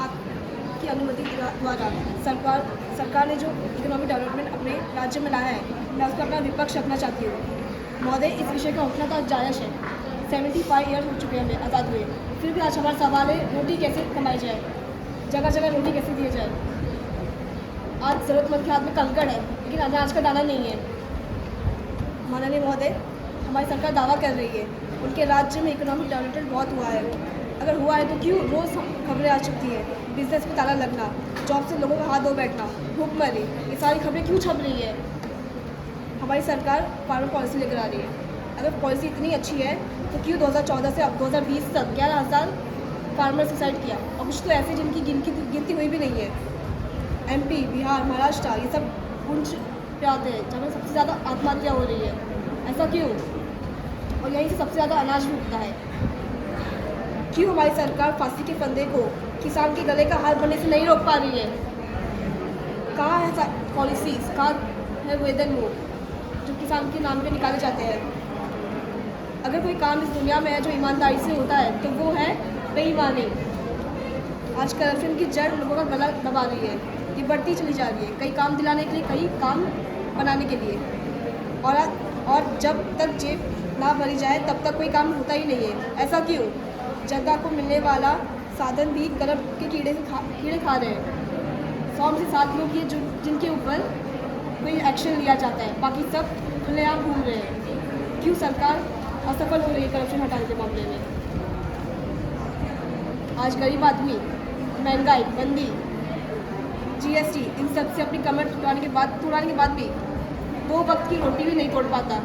आपकी अनुमति द्वारा सरकार ने जो economic development अपने राज्य में लाया है, मैं उसका अपना विपक्ष रखना चाहती हूँ। महोदय, इस विषय का उठना तो जायज़ है। 75 ईयर हो चुके हैं आज़ाद हुए, फिर भी आज हमारा सवाल है रोटी कैसे कमाई जाए, जगह जगह रोटी कैसे दिए जाए। आज ज़रूरतमंद के हाथ में कंकड़ है, लेकिन अनाज का दाना नहीं है। माननीय महोदय, हमारी सरकार दावा कर रही है उनके राज्य में इकोनॉमिक डेवलपमेंट बहुत हुआ है। अगर हुआ है तो क्यों रोज़ खबरें आ चुकी हैं, बिजनेस में ताला लगना, जॉब से लोगों का हाथ धो बैठना, भूखमरी, ये सारी खबरें क्यों छप रही है। हमारी सरकार फार्मर पॉलिसी लेकर आ रही है। अगर पॉलिसी इतनी अच्छी है तो क्यों 2014 से अब 2020 तक 11,000 फार्मर सुसाइड किया, और कुछ तो ऐसे जिनकी गिनती हुई भी नहीं है। MP, बिहार, महाराष्ट्र, ये सब पुंछ पे आते हैं जहाँ सबसे ज़्यादा आत्महत्या हो रही है। ऐसा क्यों? और यहीं से सबसे ज़्यादा अनाज भी उगता है। क्यों हमारी सरकार फांसी के फंदे को किसान के गले का हार बनने से नहीं रोक पा रही है? कहाँ है पॉलिसीज, कहाँ है वेतन वो जो किसान के नाम पे निकाले जाते हैं? अगर कोई काम इस दुनिया में है जो ईमानदारी से होता है तो वो है बेईमानी। आज करप्शन की जड़ लोगों का गला दबा रही है, ये बढ़ती चली जा रही है, कई काम दिलाने के लिए, कई काम बनाने के लिए, और जब तक जेब ना भरी जाए तब तक कोई काम होता ही नहीं है। ऐसा क्यों? जनता को मिलने वाला साधन भी करप्ट के कीड़े खा रहे हैं। 100 में से 7 लोग ये जिनके ऊपर कोई एक्शन लिया जाता है, बाकी सब खुलेआम घूम रहे हैं। क्यों सरकार असफल हो रही है करप्शन हटाने के मामले में? आज गरीब आदमी महंगाई, मंदी, GST इन सब से अपनी कमर तुड़ाने के बाद भी 2 वक्त की रोटी भी नहीं तोड़ पाता।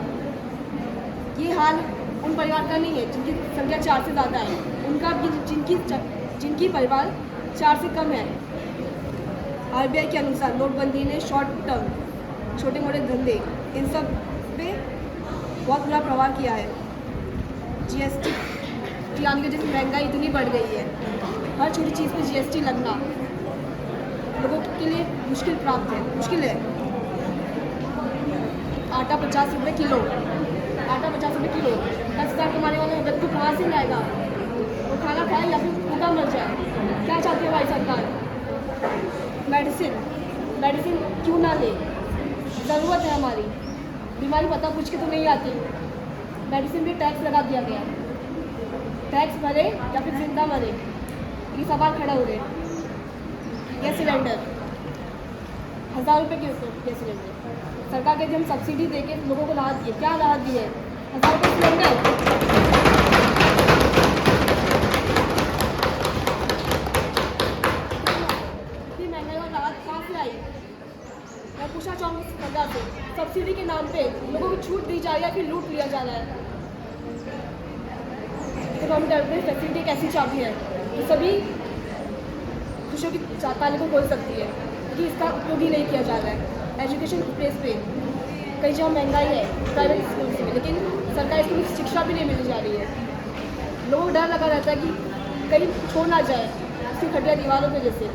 ये हाल उन परिवार का नहीं है जिनकी संख्या 4 से ज़्यादा है, उनका भी जिनकी परिवार 4 से कम है। RBI के अनुसार नोटबंदी ने शॉर्ट टर्म छोटे मोटे धंधे इन सब पे बहुत बुरा प्रभाव किया है। GST की आने की वजह से महंगाई इतनी बढ़ गई है, हर छोटी चीज़ पे GST लगना लोगों के लिए मुश्किल है। आटा 50 रुपये किलो, 10,000 कमाने वाले व्यक्ति को कहाँ से लाएगा? वो खाना खाए या फिर भूखा मर जाए? क्या चाहती है भाई सरकार? मेडिसिन क्यों ना ले? ज़रूरत है हमारी, बीमारी पता पूछ के तो नहीं आती। मेडिसिन भी टैक्स लगा दिया गया, टैक्स भरे या फिर जिंदा मरे, ये सवाल खड़ा हो गए। गैस सिलेंडर 1000 रुपये के ऊपर गैस सिलेंडर, सरकार कहती हम सब्सिडी देके लोगों को राहत दिए। क्या राहत दी है? 1000 रुपये सिलेंडर। इतनी महंगाई और राहत कहाँ से आई? मैं पूछना चाहूँगी सरकार से, सब्सिडी के नाम पे लोगों को छूट दी जा रही है फिर लूट लिया जा रहा है। इकोनॉमिक डेवलपमेंट फैसिलिटी एक ऐसी चाबी है जो सभी खुशियों की ताले को खोल सकती है, कि इसका उपयोग ही नहीं किया जा रहा है। एजुकेशन प्लेस पे कई जगह महंगाई है प्राइवेट स्कूल में, लेकिन सरकारी स्कूल में शिक्षा भी नहीं मिल जा रही है। लोगों को डर लगा रहता है कि कहीं छोड़ ना जाए उसकी खटिया दीवारों पे जैसे।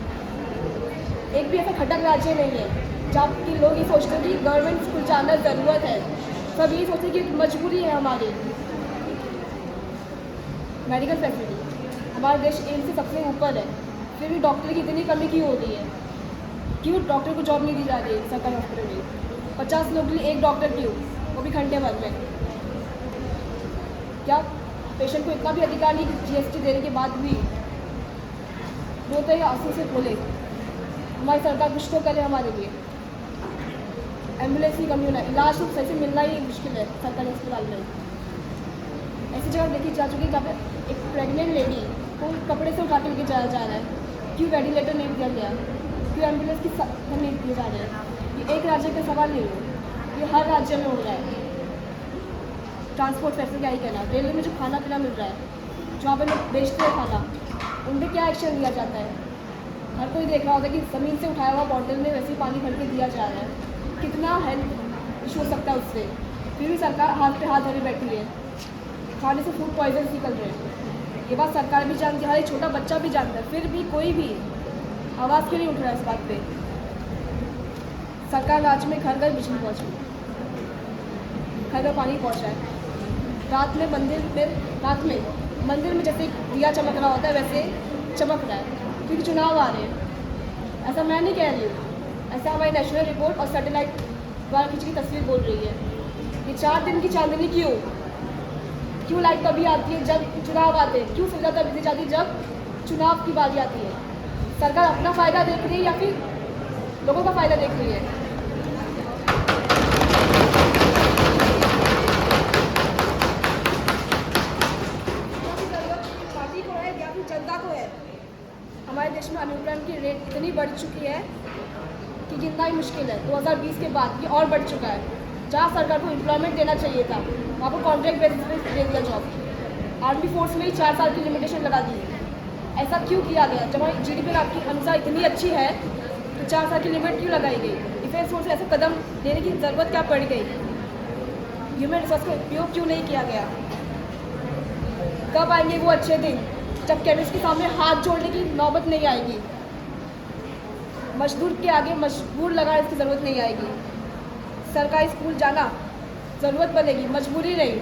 एक भी ऐसा खटक राज्य नहीं है जहाँ के लोग ये सोचते हैं कि गवर्नमेंट स्कूल जाना ज़रूरत है। सब ये सोचते हैं कि मजबूरी है हमारी। मेडिकल फैसिलिटी हमारा देश एम्स से सबसे ऊपर है, फिर भी डॉक्टर की इतनी कमी क्यों हो रही है? क्यों डॉक्टर को जॉब नहीं दी जा रही है सरकारी हॉस्पिटल में? 50 लोग के लिए एक डॉक्टर क्यों, वो भी घंटे भर में? क्या पेशेंट को इतना भी अधिकार नहीं कि GST देने के बाद भी रोते या आंसू से बोले हमारी सरकार कुछ तो करे हमारे लिए? एम्बुलेंस की कमी होना, इलाज तो सही से मिलना ही मुश्किल है सरकारी अस्पताल में। ऐसी जगह देखी जा चुकी है जहाँ पे एक प्रेग्नेंट लेडी को कपड़े से उठा के लेके जाया जा रहा है। क्यों वेंटिलेटर नहीं दिया गया? क्यों एम्बुलेंस की नहीं दिए जा रहे हैं? ये एक राज्य का सवाल नहीं है, ये हर राज्य में हो रहा है। ट्रांसपोर्ट फैसिलिटी क्या ही कहना, रेलवे में जो खाना पीना मिल रहा है, जहाँ पे लोग बेचते हैं खाना, उन पर क्या एक्शन लिया जाता है? हर कोई देख रहा होता है कि ज़मीन से उठाया हुआ बॉटल में वैसे ही पानी भर के दिया जा रहा है। कितना हेल्थ इशू हो सकता है उससे? फिर भी सरकार हाथ पे हाथ धरे बैठी है, खाने से फूड पॉइजन निकल रहे हैं। ये बात सरकार भी जानती है, हर एक छोटा बच्चा भी जानता है, फिर भी कोई भी आवाज़ क्यों नहीं उठ रहा है इस बात पे? सरकार राज्य में घर घर बिजली पहुँची, घर घर पानी पहुँचा है। रात में मंदिर में जैसे दिया चमक रहा होता है वैसे चमक रहा है, क्योंकि चुनाव आ रहे हैं। ऐसा मैं नहीं कह रही हूँ, ऐसा हमारी नेशनल रिपोर्ट और सैटेलाइट द्वारा खींची की तस्वीर बोल रही है। ये 4 दिन की चांदनी क्यों लाइट तभी आती है जब चुनाव आते हैं? क्यों सुविधा तभी दी जाती है जब चुनाव की बारी आती है? सरकार अपना फ़ायदा देख रही है या फिर लोगों का फ़ायदा देख रही है? पार्टी को है या फिर जनता को है? हमारे देश में अनएम्प्लॉयमेंट की रेट इतनी बढ़ चुकी है कि गिनना ही मुश्किल है। 2020 के बाद ये और बढ़ चुका है। जहाँ सरकार को एम्प्लॉयमेंट देना चाहिए था, वहाँ को कॉन्ट्रैक्ट बेसिस पे दे दिया जॉब। आर्मी फोर्स में ही 4 साल की लिमिटेशन लगा दी। ऐसा क्यों किया गया? जब हमारी GDP आपकी अनुसार इतनी अच्छी है तो 4 साल की लिमिट क्यों लगाई गई? डिफेंस फोर्स में ऐसे कदम लेने की ज़रूरत क्या पड़ गई? ह्यूमन रिसोर्स का उपयोग क्यों नहीं किया गया? कब आएंगे वो अच्छे दिन जब केमिस्ट के सामने हाथ जोड़ने की नौबत नहीं आएगी? मजदूर के आगे मजबूर लगाने की ज़रूरत नहीं आएगी। सरकारी स्कूल जाना ज़रूरत बनेगी, मजबूरी नहीं।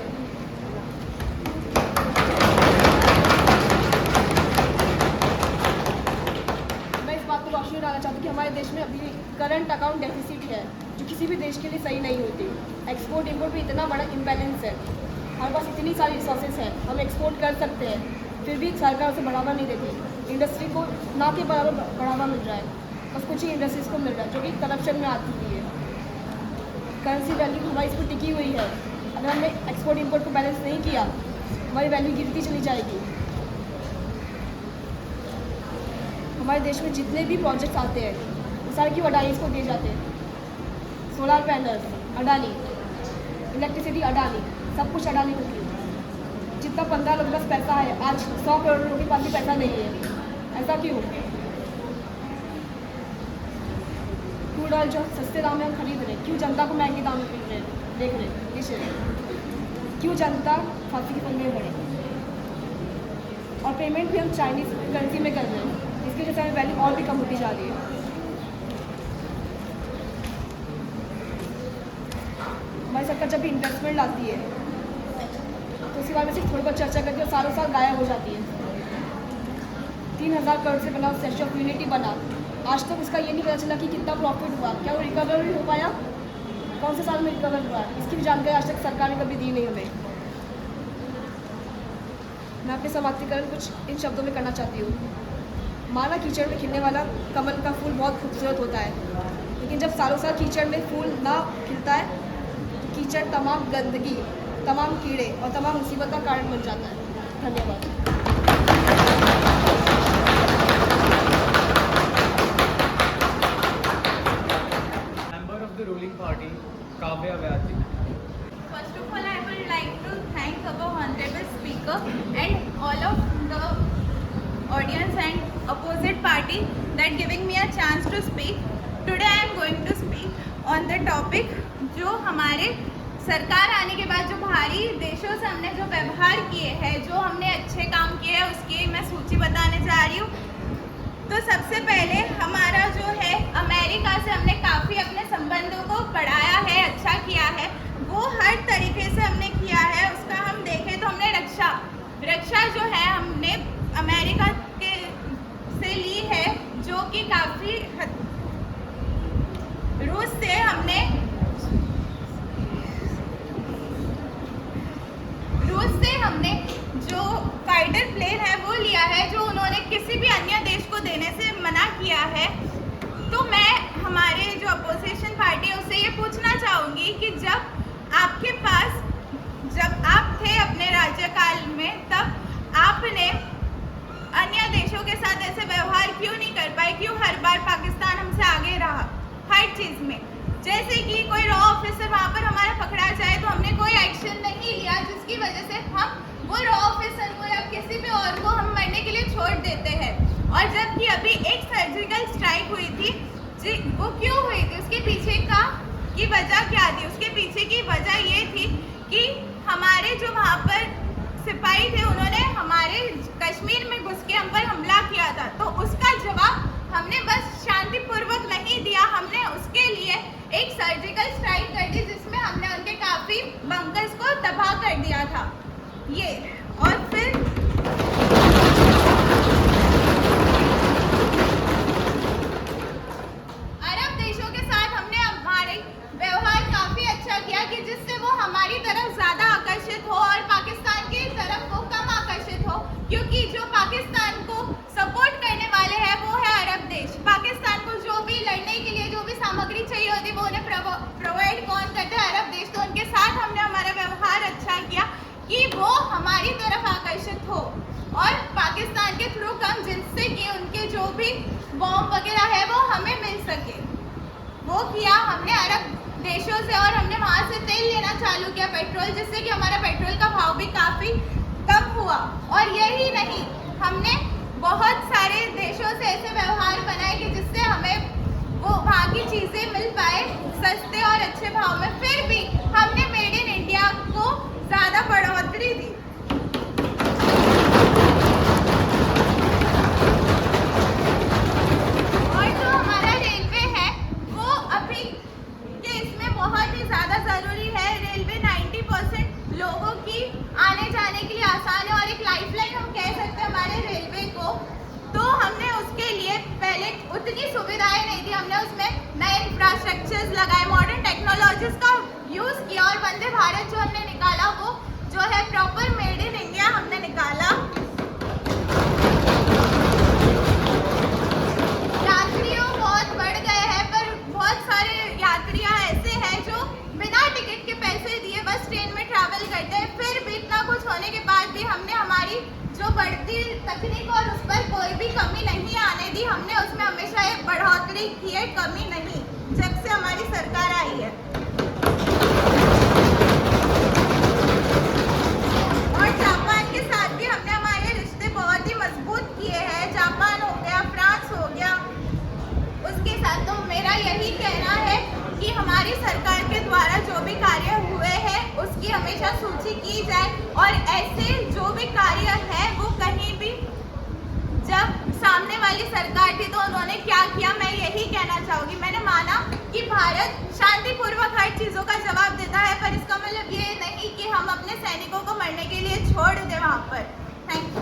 मैं इस बात को रोशनी डालना चाहती हूँ कि हमारे देश में अभी करंट अकाउंट डेफिसिट है, जो किसी भी देश के लिए सही नहीं होती। एक्सपोर्ट इम्पोर्ट में इतना बड़ा इम्बैलेंस है। हमारे पास इतनी सारी रिसोर्सेज हैं, हम एक्सपोर्ट कर सकते हैं, फिर भी सरकार उसे बढ़ावा नहीं देती। इंडस्ट्री को ना के बराबर बढ़ावा मिल रहा है, बस कुछ ही इंडस्ट्रीज़ को मिल रहा है जो कि करप्शन में आती हुई है। करेंसी वैल्यू हमारी इस पर टिकी हुई है। अगर हमने एक्सपोर्ट इंपोर्ट को बैलेंस नहीं किया हमारी वैल्यू गिरती चली जाएगी। हमारे देश में जितने भी प्रोजेक्ट्स आते हैं वो सारे क्यों अडानी को दिए जाते हैं। Solar panels Adani, electricity Adani, सब कुछ अडानी को क्यों? जितना 15 लोग बस पैसा है, आज 100 करोड़ लोगों के पास भी पैसा नहीं है, ऐसा क्यों? क्रूड ऑयल जो सस्ते दाम में हम खरीद रहे, क्यों जनता को महंगे दाम में खरीद रहे, देख रहे, बेच रहे? क्यों जनता फांसी के फंदे में पड़े? और पेमेंट भी हम चाइनीज करेंसी में कर रहे हैं, इसकी वजह से हमें वैल्यू और भी कम होती जा रही है। हमारी सरकार जब भी इन्वेस्टमेंट लाती है तो उसके बारे में सिर्फ थोड़ी बहुत चर्चा करके सालों साल गायब हो जाती है। 3000 करोड़ से बना स्टैच्यू ऑफ यूनिटी बना, आज तक उसका ये नहीं पता चला कि कितना प्रॉफिट हुआ, क्या वो रिकवर भी हो पाया, कौन से साल में रिकवर हुआ, इसकी भी जानकारी आज तक सरकार ने कभी दी नहीं हमें। मैं अपने समाप्तिकरण कुछ इन शब्दों में करना चाहती हूँ। माना कीचड़ में खिलने वाला कमल का फूल बहुत खूबसूरत होता है, लेकिन जब सालों साल कीचड़ में फूल ना खिलता है तो कीचड़ तमाम गंदगी, तमाम कीड़े और तमाम मुसीबत का कारण बन जाता है। धन्यवाद। Member of the ruling party, Kavya Vyati. First of all, I would like to thank our honorable speaker and all of the audience and opposite party that giving me a chance to speak. Today I am going to speak on the topic जो हमारे सरकार आने के बाद जो बाहरी देशों से हमने जो व्यवहार किए हैं, जो हमने अच्छे काम किए हैं, उसकी मैं सूची बताने जा रही हूँ। तो सबसे पहले हमारा जो है अमेरिका से हमने काफ़ी अपने संबंधों को बढ़ाया है, अच्छा किया है, वो हर तरीके से हमने किया है। उसका हम देखें तो हमने रक्षा जो है हमने अमेरिका के से ली है, जो कि काफ़ी रूस से हमने जो फाइटर प्लेन है वो लिया है, जो उन्होंने किसी भी अन्य देश को देने से मना किया है। तो मैं हमारे जो अपोजिशन पार्टी है उससे ये पूछना चाहूँगी कि जब आप थे अपने राज्यकाल में, तब आपने अन्य देशों के साथ ऐसे व्यवहार क्यों नहीं कर पाए? क्यों हर बार पाकिस्तान हमसे आगे रहा हर चीज़ में? जैसे कि कोई रॉ ऑफिसर वहाँ पर हमारा पकड़ा जाए तो हमने कोई एक्शन नहीं लिया, जिसकी वजह से हम वो रॉ ऑफिसर को या किसी भी और को हम मरने के लिए छोड़ देते हैं। और जबकि अभी एक सर्जिकल स्ट्राइक हुई थी, वो क्यों हुई थी? उसके पीछे की वजह क्या थी? उसके पीछे की वजह ये थी कि हमारे जो वहाँ पर सिपाही थे उन्होंने हमारे कश्मीर में घुस के हम पर हमला किया था। तो उसका जवाब हमने बस शांतिपूर्वक नहीं दिया, हमने उसके लिए एक सर्जिकल स्ट्राइक कर दी, जिसमें हमने उनके काफ़ी बंकर्स को तबाह कर दिया था। ये और फिर अरब देशों के साथ हमने हमारे व्यवहार काफ़ी अच्छा किया कि जिससे वो हमारी तरफ ज़्यादा आकर्षित हो और पाकिस्तान की तरफ वो कम आकर्षित हो, क्योंकि जो पाकिस्तान को सपोर्ट करने वाले हैं वो है अरब देश। पाकिस्तान को जो भी लड़ने के लिए जो भी सामग्री चाहिए होती वो उन्हें प्रोवाइड कौन करते हैं? अरब देश। तो उनके साथ हमने हमारा व्यवहार अच्छा किया कि वो हमारी तरफ आकर्षित हो और पाकिस्तान के थ्रू कम, जिससे कि उनके जो भी बॉम्ब वगैरह है वो हमें मिल सके। वो किया हमने अरब देशों से, और हमने वहाँ से तेल लेना चालू किया, पेट्रोल, जिससे कि हमारा पेट्रोल का भाव भी काफ़ी कम हुआ। और यही नहीं, हमने बहुत सारे देशों से ऐसे व्यवहार बनाए कि जिससे हमें वो वहाँ की चीज़ें मिल पाए सस्ते और अच्छे भाव में। फिर भी हमने मेड इन इंडिया को ज़्यादा बढ़ोतरी दी। और जो हमारा रेलवे है वो अभी के इसमें बहुत ही ज़्यादा ज़रूरी है। रेलवे 90% लोगों की आने जाने के लिए आसान है और एक लाइफलाइन हम कह सकते हैं हमारे रेलवे को। तो हमने उसके लिए पहले उतनी सुविधाएं नहीं थी, हमने उसमें नए इंफ्रास्ट्रक्चर्स लगाए, मॉडर्न टेक्नोलॉजीज का यूज़ किया, और वंदे भारत जो हमने निकाला वो जो है प्रॉपर मेड इन इंडिया हमने निकाला। यात्रियों बहुत बढ़ गए हैं, पर बहुत सारे यात्रियां ऐसे हैं जो हमने उसमें हमेशा एक बढ़ोतरी की है, कमी नहीं, जब से हमारी सरकार आई है। और जापान के साथ भी हमने हमारे रिश्ते बहुत ही मजबूत किए हैं। जापान हो गया, फ्रांस हो गया, उसके साथ तो मेरा यही कहना है कि हमारी सरकार के द्वारा जो भी कार्य हुए हैं उसकी हमेशा सूची की जाए, और ऐसे जो भी कार्य है वो कहीं भी, जब सामने वाली सरकार थी तो उन्होंने क्या किया, मैं यही कहना चाहूँगी। मैंने माना कि भारत शांतिपूर्वक हर चीज़ों का जवाब देता है, पर इसका मतलब ये नहीं कि हम अपने सैनिकों को मरने के लिए छोड़ दें वहाँ पर। Thank you.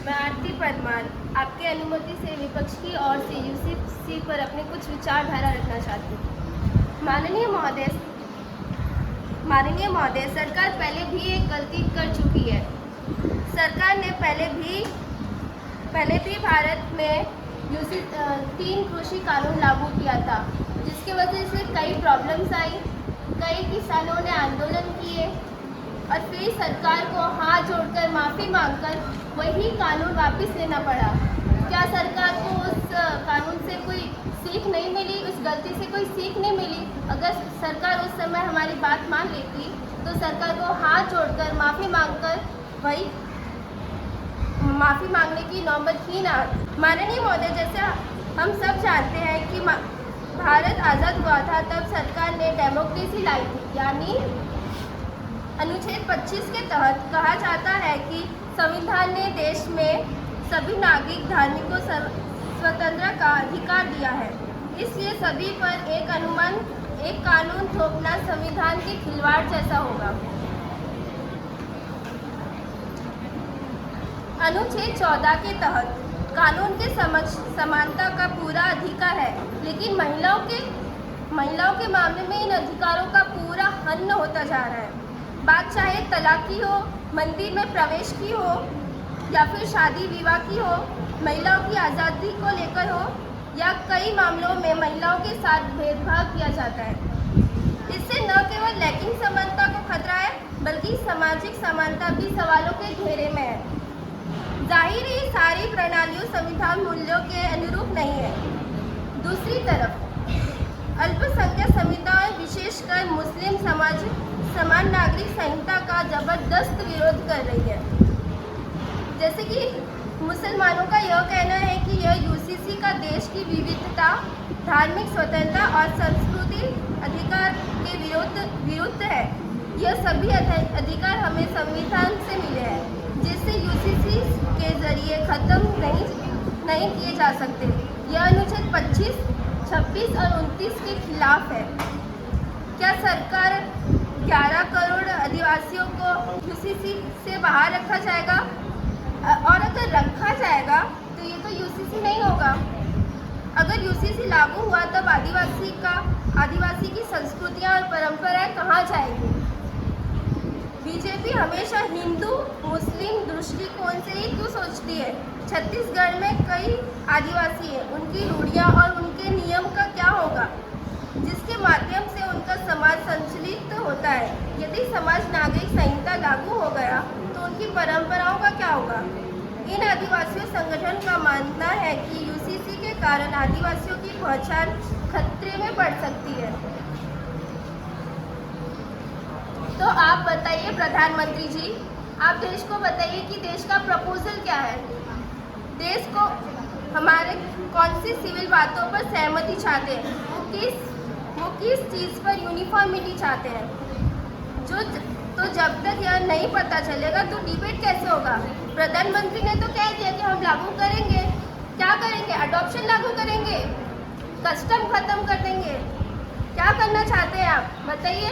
मैं आरती परमार आपकी अनुमति से विपक्ष की ओर से यूसीसी पर अपने कुछ विचारधारा रखना चाहती हूँ। माननीय महोदय, सरकार पहले भी एक गलती कर चुकी है। सरकार ने पहले भी भारत में 3 कृषि कानून लागू किया था, जिसकी वजह से कई प्रॉब्लम्स आई, कई किसानों ने आंदोलन किए और फिर सरकार को हाथ जोड़कर माफ़ी मांगकर वही कानून वापस लेना पड़ा। क्या सरकार को उस कानून से कोई सीख नहीं मिली, उस गलती से कोई सीख नहीं मिली? अगर सरकार उस समय हमारी बात मान लेती तो सरकार को हाथ जोड़कर माफ़ी मांगने की नौबत ही ना। माननीय महोदय, जैसे हम सब जानते हैं कि भारत आज़ाद हुआ था तब सरकार ने डेमोक्रेसी लाई थी, यानी अनुच्छेद 25 के तहत कहा जाता है कि संविधान ने देश में सभी नागरिक धार्मिक स्वतंत्रता का अधिकार दिया है। इसलिए सभी पर एक कानून थोपना संविधान के खिलवाड़ जैसा होगा। अनुच्छेद 14 के तहत कानून के समक्ष समानता का पूरा अधिकार है, लेकिन महिलाओं के मामले में इन अधिकारों का पूरा हनन होता जा रहा है। बात चाहे तलाक की हो, मंदिर में प्रवेश की हो या फिर शादी विवाह की हो, महिलाओं की आज़ादी को लेकर हो, या कई मामलों में महिलाओं के साथ भेदभाव किया जाता है। इससे न केवल लैंगिक समानता को खतरा है, बल्कि सामाजिक समानता भी सवालों के घेरे में है। जाहिर है सारी प्रणालियों संविधान मूल्यों के अनुरूप नहीं है। दूसरी तरफ अल्पसंख्यक समुदाय, विशेषकर मुस्लिम समाज, समान नागरिक संहिता का जबरदस्त विरोध कर रही है। जैसे कि मुसलमानों का यह कहना है कि यह यूसीसी का देश की विविधता, धार्मिक स्वतंत्रता और सांस्कृतिक अधिकार के विरुद्ध है। यह सभी अधिकार हमें संविधान से मिले हैं, जिससे यूसीसी के जरिए खत्म नहीं किए जा सकते। यह अनुच्छेद 25, 26 और 29 के खिलाफ है। क्या सरकार 11 करोड़ आदिवासियों को यूसीसी से बाहर रखा जाएगा? और अगर रखा जाएगा तो ये तो यूसीसी नहीं होगा। अगर यूसीसी लागू हुआ तब आदिवासी की संस्कृतियाँ और परंपराएं कहाँ जाएगी? बीजेपी हमेशा हिंदू मुस्लिम दृष्टिकोण से ही क्यों सोचती है? छत्तीसगढ़ में कई आदिवासी हैं, उनकी रूढ़ियाँ और उनके नियम का क्या होगा, जिसके माध्यम से उनका समाज संचालित होता है? यदि समाज नागरिक संहिता लागू हो गया तो उनकी परंपराओं का क्या होगा? इन आदिवासी संगठन का मानना है कि यूसीसी के कारण आदिवासियों की पहचान खतरे में पड़ सकती है। तो आप बताइए प्रधानमंत्री जी, आप देश को बताइए कि देश का प्रपोजल क्या है? देश को हमारे कौन सी सिविल बातों पर सहमति चाहते हैं? वो किस चीज़ पर यूनिफॉर्मिटी चाहते हैं? तो जब तक यह नहीं पता चलेगा तो डिबेट कैसे होगा? प्रधानमंत्री ने तो कह दिया कि हम लागू करेंगे। क्या करेंगे? अडॉप्शन लागू करेंगे, कस्टम खत्म कर देंगे। क्या करना चाहते हैं आप बताइए?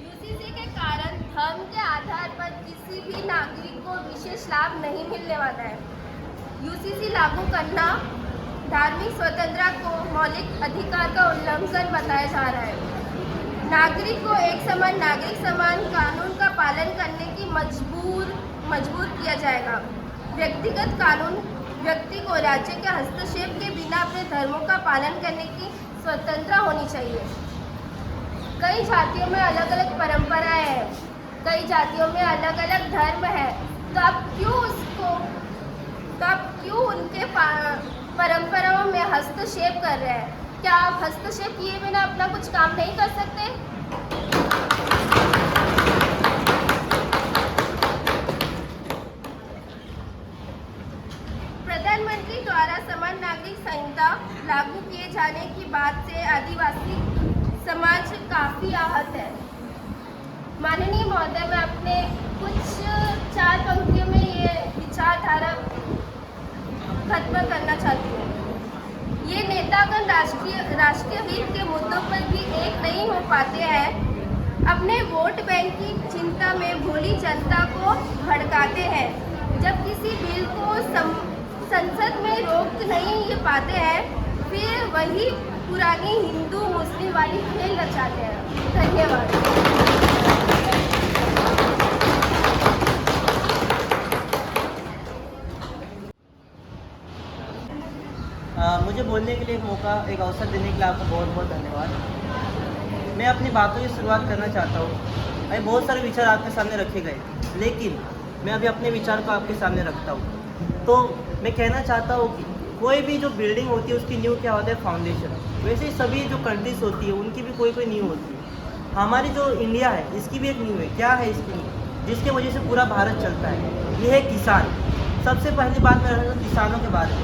यूसीसी के कारण धर्म के आधार पर किसी भी नागरिक को विशेष लाभ नहीं मिलने वाला है। यूसीसी लागू करना धार्मिक स्वतंत्रता को मौलिक अधिकार का उल्लंघन बताया जा रहा है। नागरिक को एक समान नागरिक समान कानून का पालन करने की मजबूत किया जाएगा। व्यक्तिगत कानून व्यक्ति को राज्य के हस्तक्षेप के बिना अपने धर्मों का पालन करने की स्वतंत्रता होनी चाहिए। कई जातियों में अलग अलग परंपराएं हैं, कई जातियों में अलग अलग धर्म है, तो आप क्यों उनके परंपराओं में हस्तक्षेप कर रहे हैं? क्या आप हस्तक्षेप किए बिना अपना कुछ काम नहीं कर सकते? प्रधानमंत्री द्वारा समान नागरिक संहिता लागू किए जाने की बात से आदिवासी समाज काफी आहत है। माननीय महोदय, मैं अपने कुछ 4 पंक्तियों में ये विचारधारा खत्म करना चाहती हूँ। ये नेतागण राष्ट्रीय हित के मुद्दों पर भी एक नहीं हो पाते हैं। अपने वोट बैंक की चिंता में भोली जनता को भड़काते हैं। जब किसी बिल को संसद में रोक नहीं पाते हैं, फिर वही पुरानी हिंदू मुस्लिम वाली खेल रचाते हैं। धन्यवाद। मुझे बोलने के लिए एक अवसर देने के लिए आपको बहुत बहुत धन्यवाद। मैं अपनी बातों की शुरुआत करना चाहता हूँ। अभी बहुत सारे विचार आपके सामने रखे गए, लेकिन मैं अभी अपने विचार को आपके सामने रखता हूँ। तो मैं कहना चाहता हूँ कि कोई भी जो बिल्डिंग होती है उसकी नींव क्या होता है? फाउंडेशन। वैसे ही सभी जो कंट्रीज होती है उनकी भी कोई नींव होती है। हमारी जो इंडिया है इसकी भी एक नींव है। क्या है इसकी नींव? जिसकी वजह से पूरा भारत चलता है। ये है किसान। सबसे पहली बात मैं रखूँ किसानों के बारे में।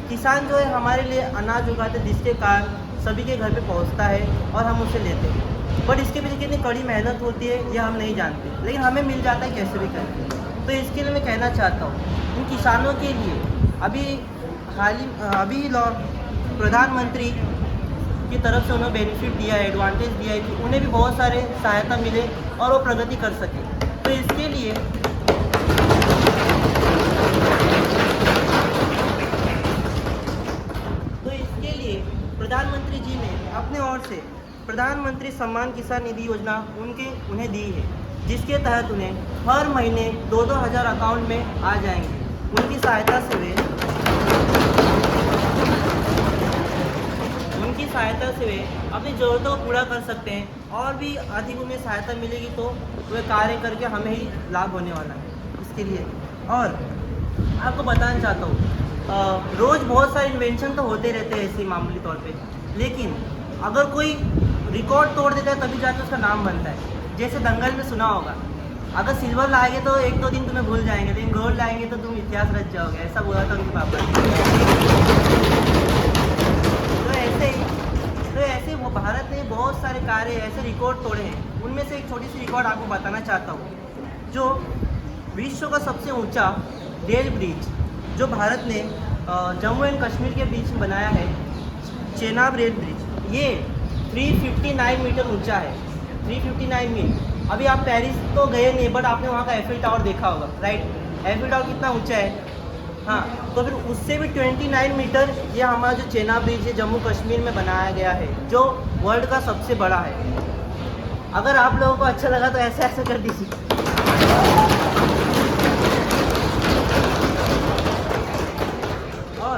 किसान जो है हमारे लिए अनाज उगाते हैं, जिसके कारण सभी के घर पे पहुंचता है और हम उसे लेते हैं। बट इसके पीछे कितनी कड़ी मेहनत होती है ये हम नहीं जानते, लेकिन हमें मिल जाता है कैसे भी करके। तो इसके लिए मैं कहना चाहता हूँ इन किसानों के लिए अभी प्रधानमंत्री की तरफ से उन्हें बेनिफिट दिया है, एडवांटेज दिया है कि उन्हें भी बहुत सारे सहायता मिले और वो प्रगति कर सके। तो इसके लिए प्रधानमंत्री जी ने अपने ओर से प्रधानमंत्री सम्मान किसान निधि योजना उन्हें दी है, जिसके तहत उन्हें हर महीने 2-2 हज़ार अकाउंट में आ जाएंगे। उनकी सहायता से वे अपनी ज़रूरतों को पूरा कर सकते हैं और भी अधिक उन्हें सहायता मिलेगी तो वे कार्य करके हमें ही लाभ होने वाला है इसके लिए। और आपको बताना चाहता हूँ रोज़ बहुत सारे इन्वेंशन तो होते रहते हैं ऐसे मामूली तौर पे, लेकिन अगर कोई रिकॉर्ड तोड़ देता है तभी जाके उसका नाम बनता है। जैसे दंगल में सुना होगा, अगर सिल्वर लाएंगे तो 1-2 दिन तुम्हें भूल जाएंगे, लेकिन गोल्ड लाएंगे तो तुम इतिहास रच जाओगे। ऐसा बोला था उनके पापा ने। तो ऐसे वो भारत ने बहुत सारे कार्य ऐसे रिकॉर्ड तोड़े हैं। उनमें से एक छोटी सी रिकॉर्ड आपको बताना चाहता हूँ। जो विश्व का सबसे ऊंचा रेल ब्रिज जो भारत ने जम्मू एंड कश्मीर के बीच में बनाया है, चेनाब रेल ब्रिज, ये 359 मीटर ऊंचा है। 359 मीटर। अभी आप पेरिस तो गए नहीं, बट आपने वहाँ का एफिल टावर देखा होगा, राइट? एफिल टावर कितना ऊंचा है? हाँ, तो फिर उससे भी 29 मीटर ये हमारा जो चेनाब ब्रिज है जम्मू कश्मीर में बनाया गया है, जो वर्ल्ड का सबसे बड़ा है। अगर आप लोगों को अच्छा लगा तो ऐसे ऐसे कर दीजिए। और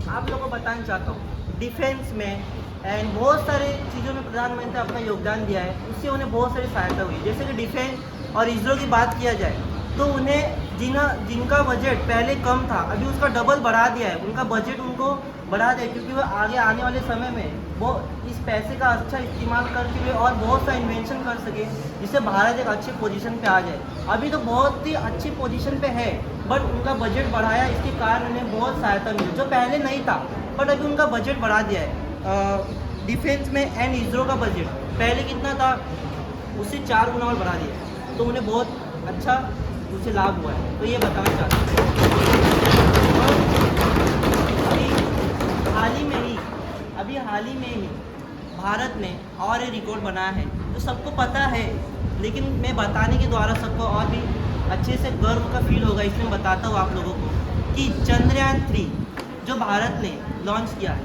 आप लोगों को बताना चाहता हूँ डिफेंस में एंड बहुत सारे चीज़ों में प्रधानमंत्री ने अपना योगदान दिया है, उससे उन्हें बहुत सारी सहायता हुई। जैसे कि डिफेंस और इसरो की बात किया जाए तो उन्हें जिनका बजट पहले कम था अभी उसका डबल बढ़ा दिया है। उनका बजट उनको बढ़ा दिया क्योंकि वो आगे आने वाले समय में वो इस पैसे का अच्छा इस्तेमाल करके हुए और बहुत सा इन्वेंशन कर सके, जिससे भारत एक अच्छी पोजीशन पे आ जाए। अभी तो बहुत ही अच्छी पोजीशन पे है, बट उनका बजट बढ़ाया, इसके कारण उन्हें बहुत सहायता मिली जो पहले नहीं था, बट अभी उनका बजट बढ़ा दिया है। डिफेंस में एंड इसरो का बजट पहले कितना था उससे 4 गुना और बढ़ा दिया, तो उन्हें बहुत अच्छा उससे लाभ हुआ है। तो ये बताना चाहता हूँ। अभी हाल ही में ही भारत ने और एक रिकॉर्ड बनाया है जो सबको पता है, लेकिन मैं बताने के द्वारा सबको और भी अच्छे से गर्व का फील होगा। इसमें बताता हूँ आप लोगों को कि चंद्रयान 3 जो भारत ने लॉन्च किया है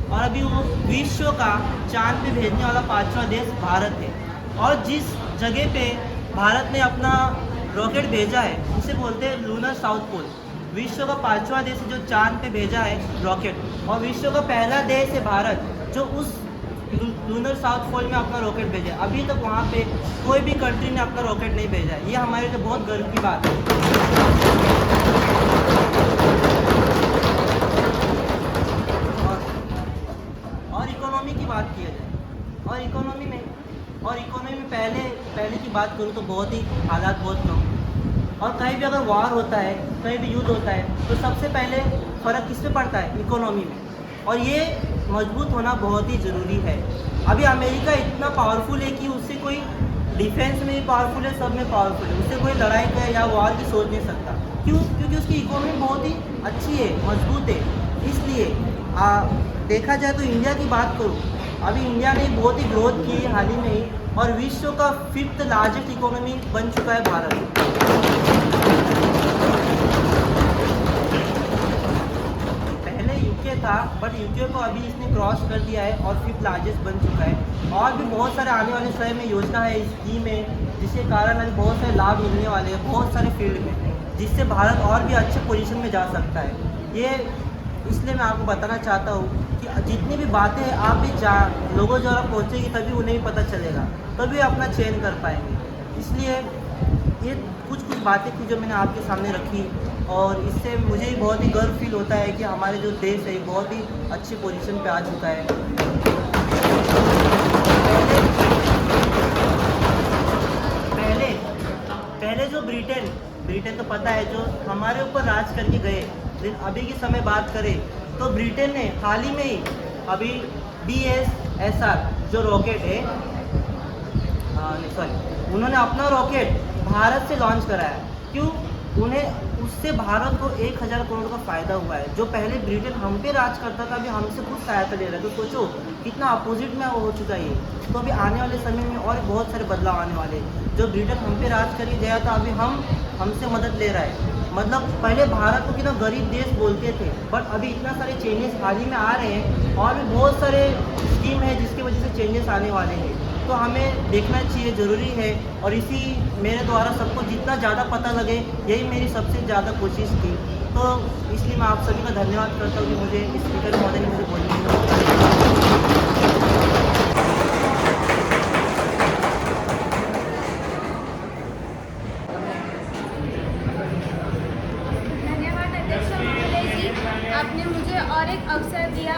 और अभी वो विश्व का चांद पे भेजने वाला 5वां देश भारत है। और जिस जगह पे भारत ने अपना रॉकेट भेजा है उसे बोलते हैं लूनर साउथ पोल। विश्व का 5वां देश है जो चांद पे भेजा है रॉकेट, और विश्व का पहला देश है भारत जो उस लूनर साउथ पोल में अपना रॉकेट भेजा है। अभी तक वहाँ पे कोई भी कंट्री ने अपना रॉकेट नहीं भेजा है। ये हमारे लिए बहुत गर्व की बात है। और इकोनॉमी की बात किया जाए, और इकोनॉमी में पहले की बात करूँ तो बहुत ही हालात बहुत कम, और कहीं भी अगर वार होता है, कहीं भी युद्ध होता है, तो सबसे पहले फ़र्क किस पे पड़ता है? इकोनॉमी में। और ये मजबूत होना बहुत ही ज़रूरी है। अभी अमेरिका इतना पावरफुल है कि उससे कोई डिफेंस में भी पावरफुल है, सब में पावरफुल है, उससे कोई लड़ाई का या वार की सोच नहीं सकता। क्यों? क्योंकि उसकी इकोनॉमी बहुत ही अच्छी है, मजबूत है। इसलिए देखा जाए तो इंडिया की बात करूँ, अभी इंडिया ने बहुत ही ग्रोथ की है हाल ही में ही, और विश्व का 5th लार्जेस्ट इकोनॉमी बन चुका है भारत। पहले यूके था, बट यूके को अभी इसने क्रॉस कर दिया है और 5th लार्जेस्ट बन चुका है। और भी बहुत सारे आने वाले समय में योजना है, स्कीम है, जिसके कारण अभी बहुत सारे लाभ मिलने वाले हैं बहुत सारे फील्ड में, जिससे भारत और भी अच्छे पोजीशन में जा सकता है। ये इसलिए मैं आपको बताना चाहता हूँ कि जितनी भी बातें आप भी लोगों द्वारा पहुँचेगी, तभी उन्हें भी पता चलेगा, तभी अपना चयन कर पाएंगे। इसलिए ये कुछ बातें थी जो मैंने आपके सामने रखी, और इससे मुझे ही बहुत ही गर्व फील होता है कि हमारे जो देश है बहुत ही अच्छी पोजीशन पे आ चुका है। पहले जो ब्रिटेन तो पता है जो हमारे ऊपर राज करके गए, लेकिन अभी की समय बात करें तो ब्रिटेन ने हाल ही में ही अभी BSSR जो रॉकेट है, उन्होंने अपना रॉकेट भारत से लॉन्च कराया। क्यों? उससे भारत को 1000 करोड़ का फ़ायदा हुआ है। जो पहले ब्रिटेन हम पे राज करता था, अभी हमसे खुद सहायता ले रहा है। तो सोचो कितना अपोजिट में हो चुका है ये। तो अभी आने वाले समय में और बहुत सारे बदलाव आने वाले हैं। जो ब्रिटेन हम पे राज करके गया था, अभी हमसे मदद ले रहा है। मतलब पहले भारत को कितना गरीब देश बोलते थे, बट अभी इतना सारे चेंजेस हाल ही में आ रहे हैं, और भी बहुत सारे स्कीम है जिसकी वजह से चेंजेस आने वाले हैं। तो हमें देखना चाहिए, ज़रूरी है। और इसी मेरे द्वारा सबको जितना ज़्यादा पता लगे, यही मेरी सबसे ज़्यादा कोशिश थी। तो इसलिए मैं आप सभी का धन्यवाद करता हूँ कि मुझे स्पीकर महोदय ने मुझे बोलने का मौका दिया। धन्यवाद अध्यक्ष महोदय जी, आपने मुझे और एक अवसर दिया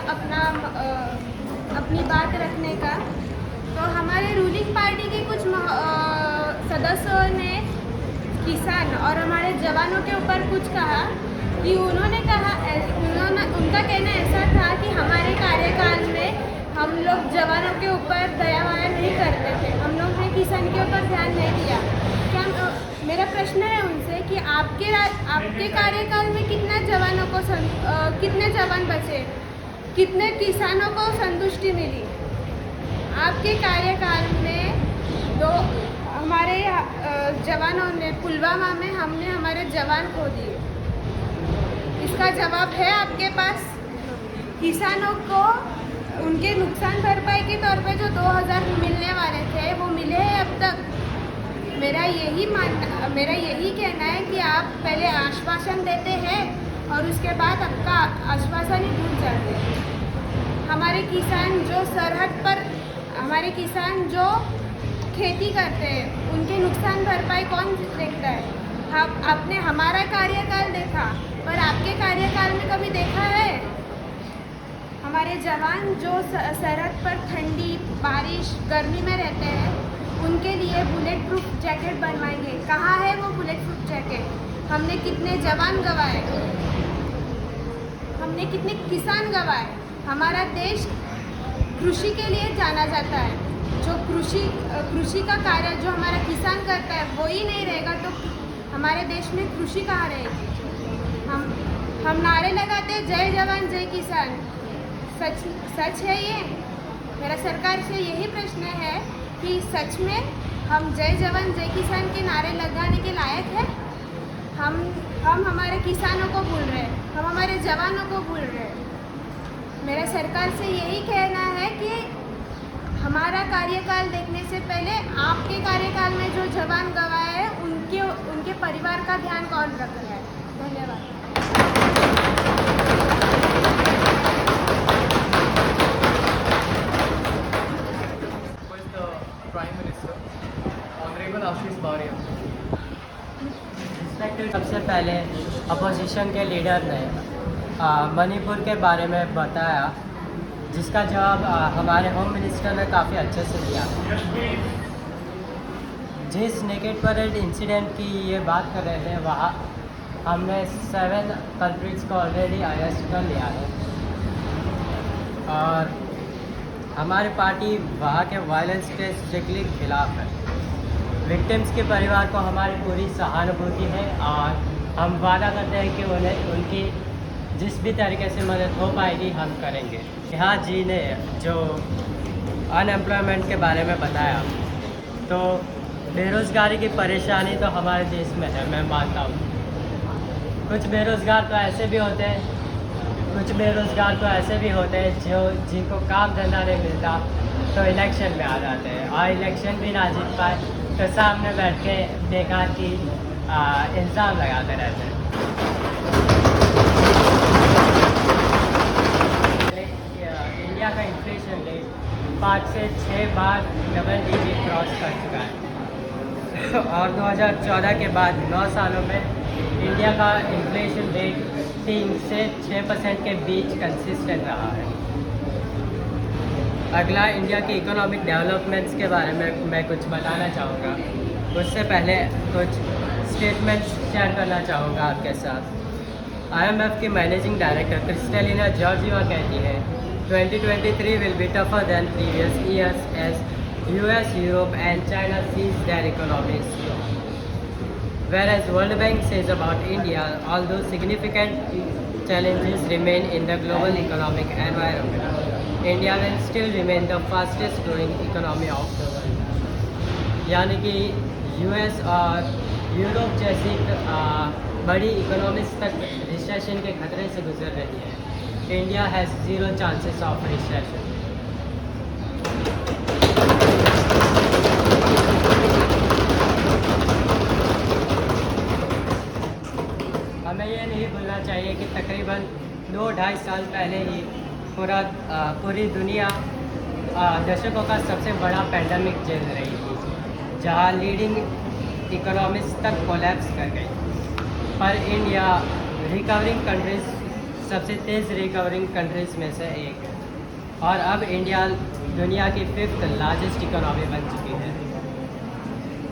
अपनी बात रखने का। तो हमारे रूलिंग पार्टी के कुछ सदस्यों ने किसान और हमारे जवानों के ऊपर कुछ कहा कि उनका कहना ऐसा था कि हमारे कार्यकाल में हम लोग जवानों के ऊपर दया माया नहीं करते थे, हम लोग ने किसान के ऊपर ध्यान नहीं दिया। क्या मेरा प्रश्न है उनसे कि आपके कार्यकाल में कितने जवान बचे, कितने किसानों को संतुष्टि मिली? आपके कार्यकाल में हमारे जवानों ने पुलवामा में हमने हमारे जवान खो दिए। इसका जवाब है आपके पास? किसानों को उनके नुकसान भरपाई के तौर पे जो 2000 मिलने वाले थे वो मिले हैं अब तक? मेरा यही कहना है कि आप पहले आश्वासन देते हैं और उसके बाद आपका आश्वासन ही भूल जाते हैं। हमारे किसान जो सरहद पर, हमारे किसान जो खेती करते हैं, उनके नुकसान भरपाई कौन देखता है? आपने हमारा कार्यकाल देखा, पर आपके कार्यकाल में कभी देखा है? हमारे जवान जो सरहद पर ठंडी, बारिश, गर्मी में रहते हैं, उनके लिए बुलेट प्रूफ जैकेट बनवाएंगे। कहाँ है वो बुलेट प्रूफ जैकेट? हमने कितने जवान गंवाए, हमने कितने किसान गंवाए। हमारा देश कृषि के लिए जाना जाता है। जो कृषि का कार्य जो हमारा किसान करता है वो ही नहीं रहेगा तो हमारे देश में कृषि कहाँ रहेगी? हम नारे लगाते हैं जय जवान जय किसान। सच है ये? मेरा सरकार से यही प्रश्न है कि सच में हम जय जवान जय किसान के नारे लगाने के लायक है? हम हमारे किसानों को भूल रहे हैं, हम हमारे जवानों को भूल रहे हैं। मेरा सरकार से यही कहना है कि हमारा कार्यकाल देखने से पहले आपके कार्यकाल में जो जवान गंवाए हैं उनके परिवार का ध्यान कौन रख रहा है? धन्यवाद। Request the Prime Minister, Honorable Ashish Bharia. Respected, सबसे पहले अपोजिशन के लीडर ने मणिपुर के बारे में बताया, जिसका जवाब हमारे होम मिनिस्टर ने काफ़ी अच्छे से दिया। जिस नेकेड परेड इंसिडेंट की ये बात कर रहे थे, वहाँ हमने 7 कल्प्रिट्स को ऑलरेडी अरेस्ट कर लिया है और हमारी पार्टी वहाँ के वायलेंस के स्ट्रिक्टली खिलाफ है। विक्टिम्स के परिवार को हमारी पूरी सहानुभूति है और हम वादा करते हैं कि उन्हें उनकी जिस भी तरीके से मदद हो पाएगी हम करेंगे। यहाँ जी ने जो अनएम्प्लॉयमेंट के बारे में बताया, तो बेरोज़गारी की परेशानी तो हमारे देश में है, मैं मानता हूँ। कुछ बेरोज़गार तो ऐसे भी होते हैं जो जिनको काम धंधा नहीं मिलता तो इलेक्शन में आ जाते हैं और इलेक्शन भी ना जीत पाए तो सामने बैठ के बेकार की इल्ज़ाम लगाते रहते हैं। इंडिया का इन्फ्लेशन रेट 5 से 6 बार डबल डिजिट क्रॉस कर चुका है और 2014 के बाद 9 सालों में इंडिया का इन्फ्लेशन रेट 3 से 6% के बीच कंसिस्टेंट रहा है। अगला इंडिया के इकोनॉमिक डेवलपमेंट्स के बारे में मैं कुछ बताना चाहूँगा। उससे पहले कुछ स्टेटमेंट्स शेयर करना चाहूँगा आपके साथ। IMF की मैनेजिंग डायरेक्टर क्रिस्टलिना जॉर्जिवा कहती है 2023 will be tougher than previous years as US, Europe and China seize their economies. Whereas World Bank says about India, although significant challenges remain in the global economic environment, India will still remain the fastest growing economy of the world. यानी कि US और Europe जैसी बड़ी economies तक recession के खतरे से गुजर रही है। India has 0 chances of recession. हमें ये नहीं भूलना चाहिए कि तकरीबन 2-2.5 साल पहले ही पूरी दुनिया दशकों का सबसे बड़ा पैंडमिक झेल रही थी, जहां लीडिंग इकोनॉमीज तक कोलैप्स कर गई। पर इंडिया रिकवरिंग कंट्रीज सबसे तेज़ रिकवरिंग कंट्रीज में से एक है और अब इंडिया दुनिया की 5th लार्जेस्ट इकोनॉमी बन चुकी है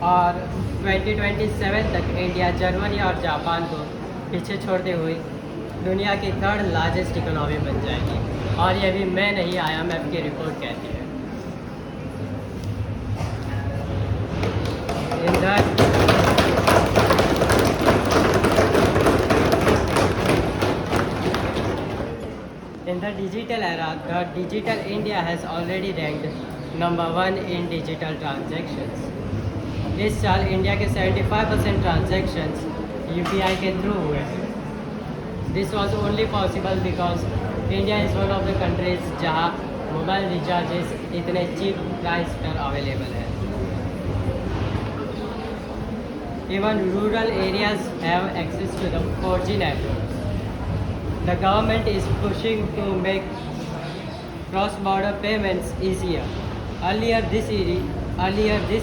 और 2027 तक इंडिया जर्मनी और जापान को पीछे छोड़ते हुए दुनिया की 3rd लार्जेस्ट इकोनॉमी बन जाएगी और ये भी मैं नहीं, IMF की रिपोर्ट कहती है। In the digital era, the Digital India has already ranked number 1 in digital transactions. इस साल इंडिया के 75% ट्रांजैक्शंस UPI के थ्रू हुए हैं। This was only possible because India is one of the countries जहाँ मोबाइल रिचार्जेस इतने cheap price पर available है। Even rural areas have access to the 4G networks. The government is pushing to make cross-border payments easier. Earlier this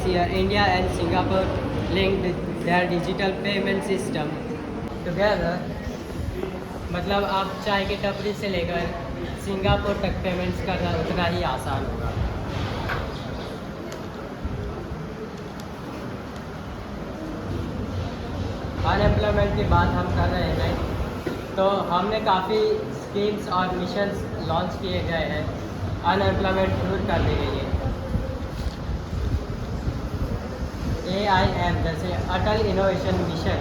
year, India and Singapore linked their digital payment system together. मतलब आप चाय की टपरी से लेकर Singapore तक payments करना उतना ही आसान होगा। अनएम्प्लॉयमेंट की बात हम कर रहे हैं तो हमने काफ़ी स्कीम्स और मिशंस लॉन्च किए गए हैं अनएम्प्लॉयमेंट दूर करने के लिए। AIM जैसे Atal innovation mission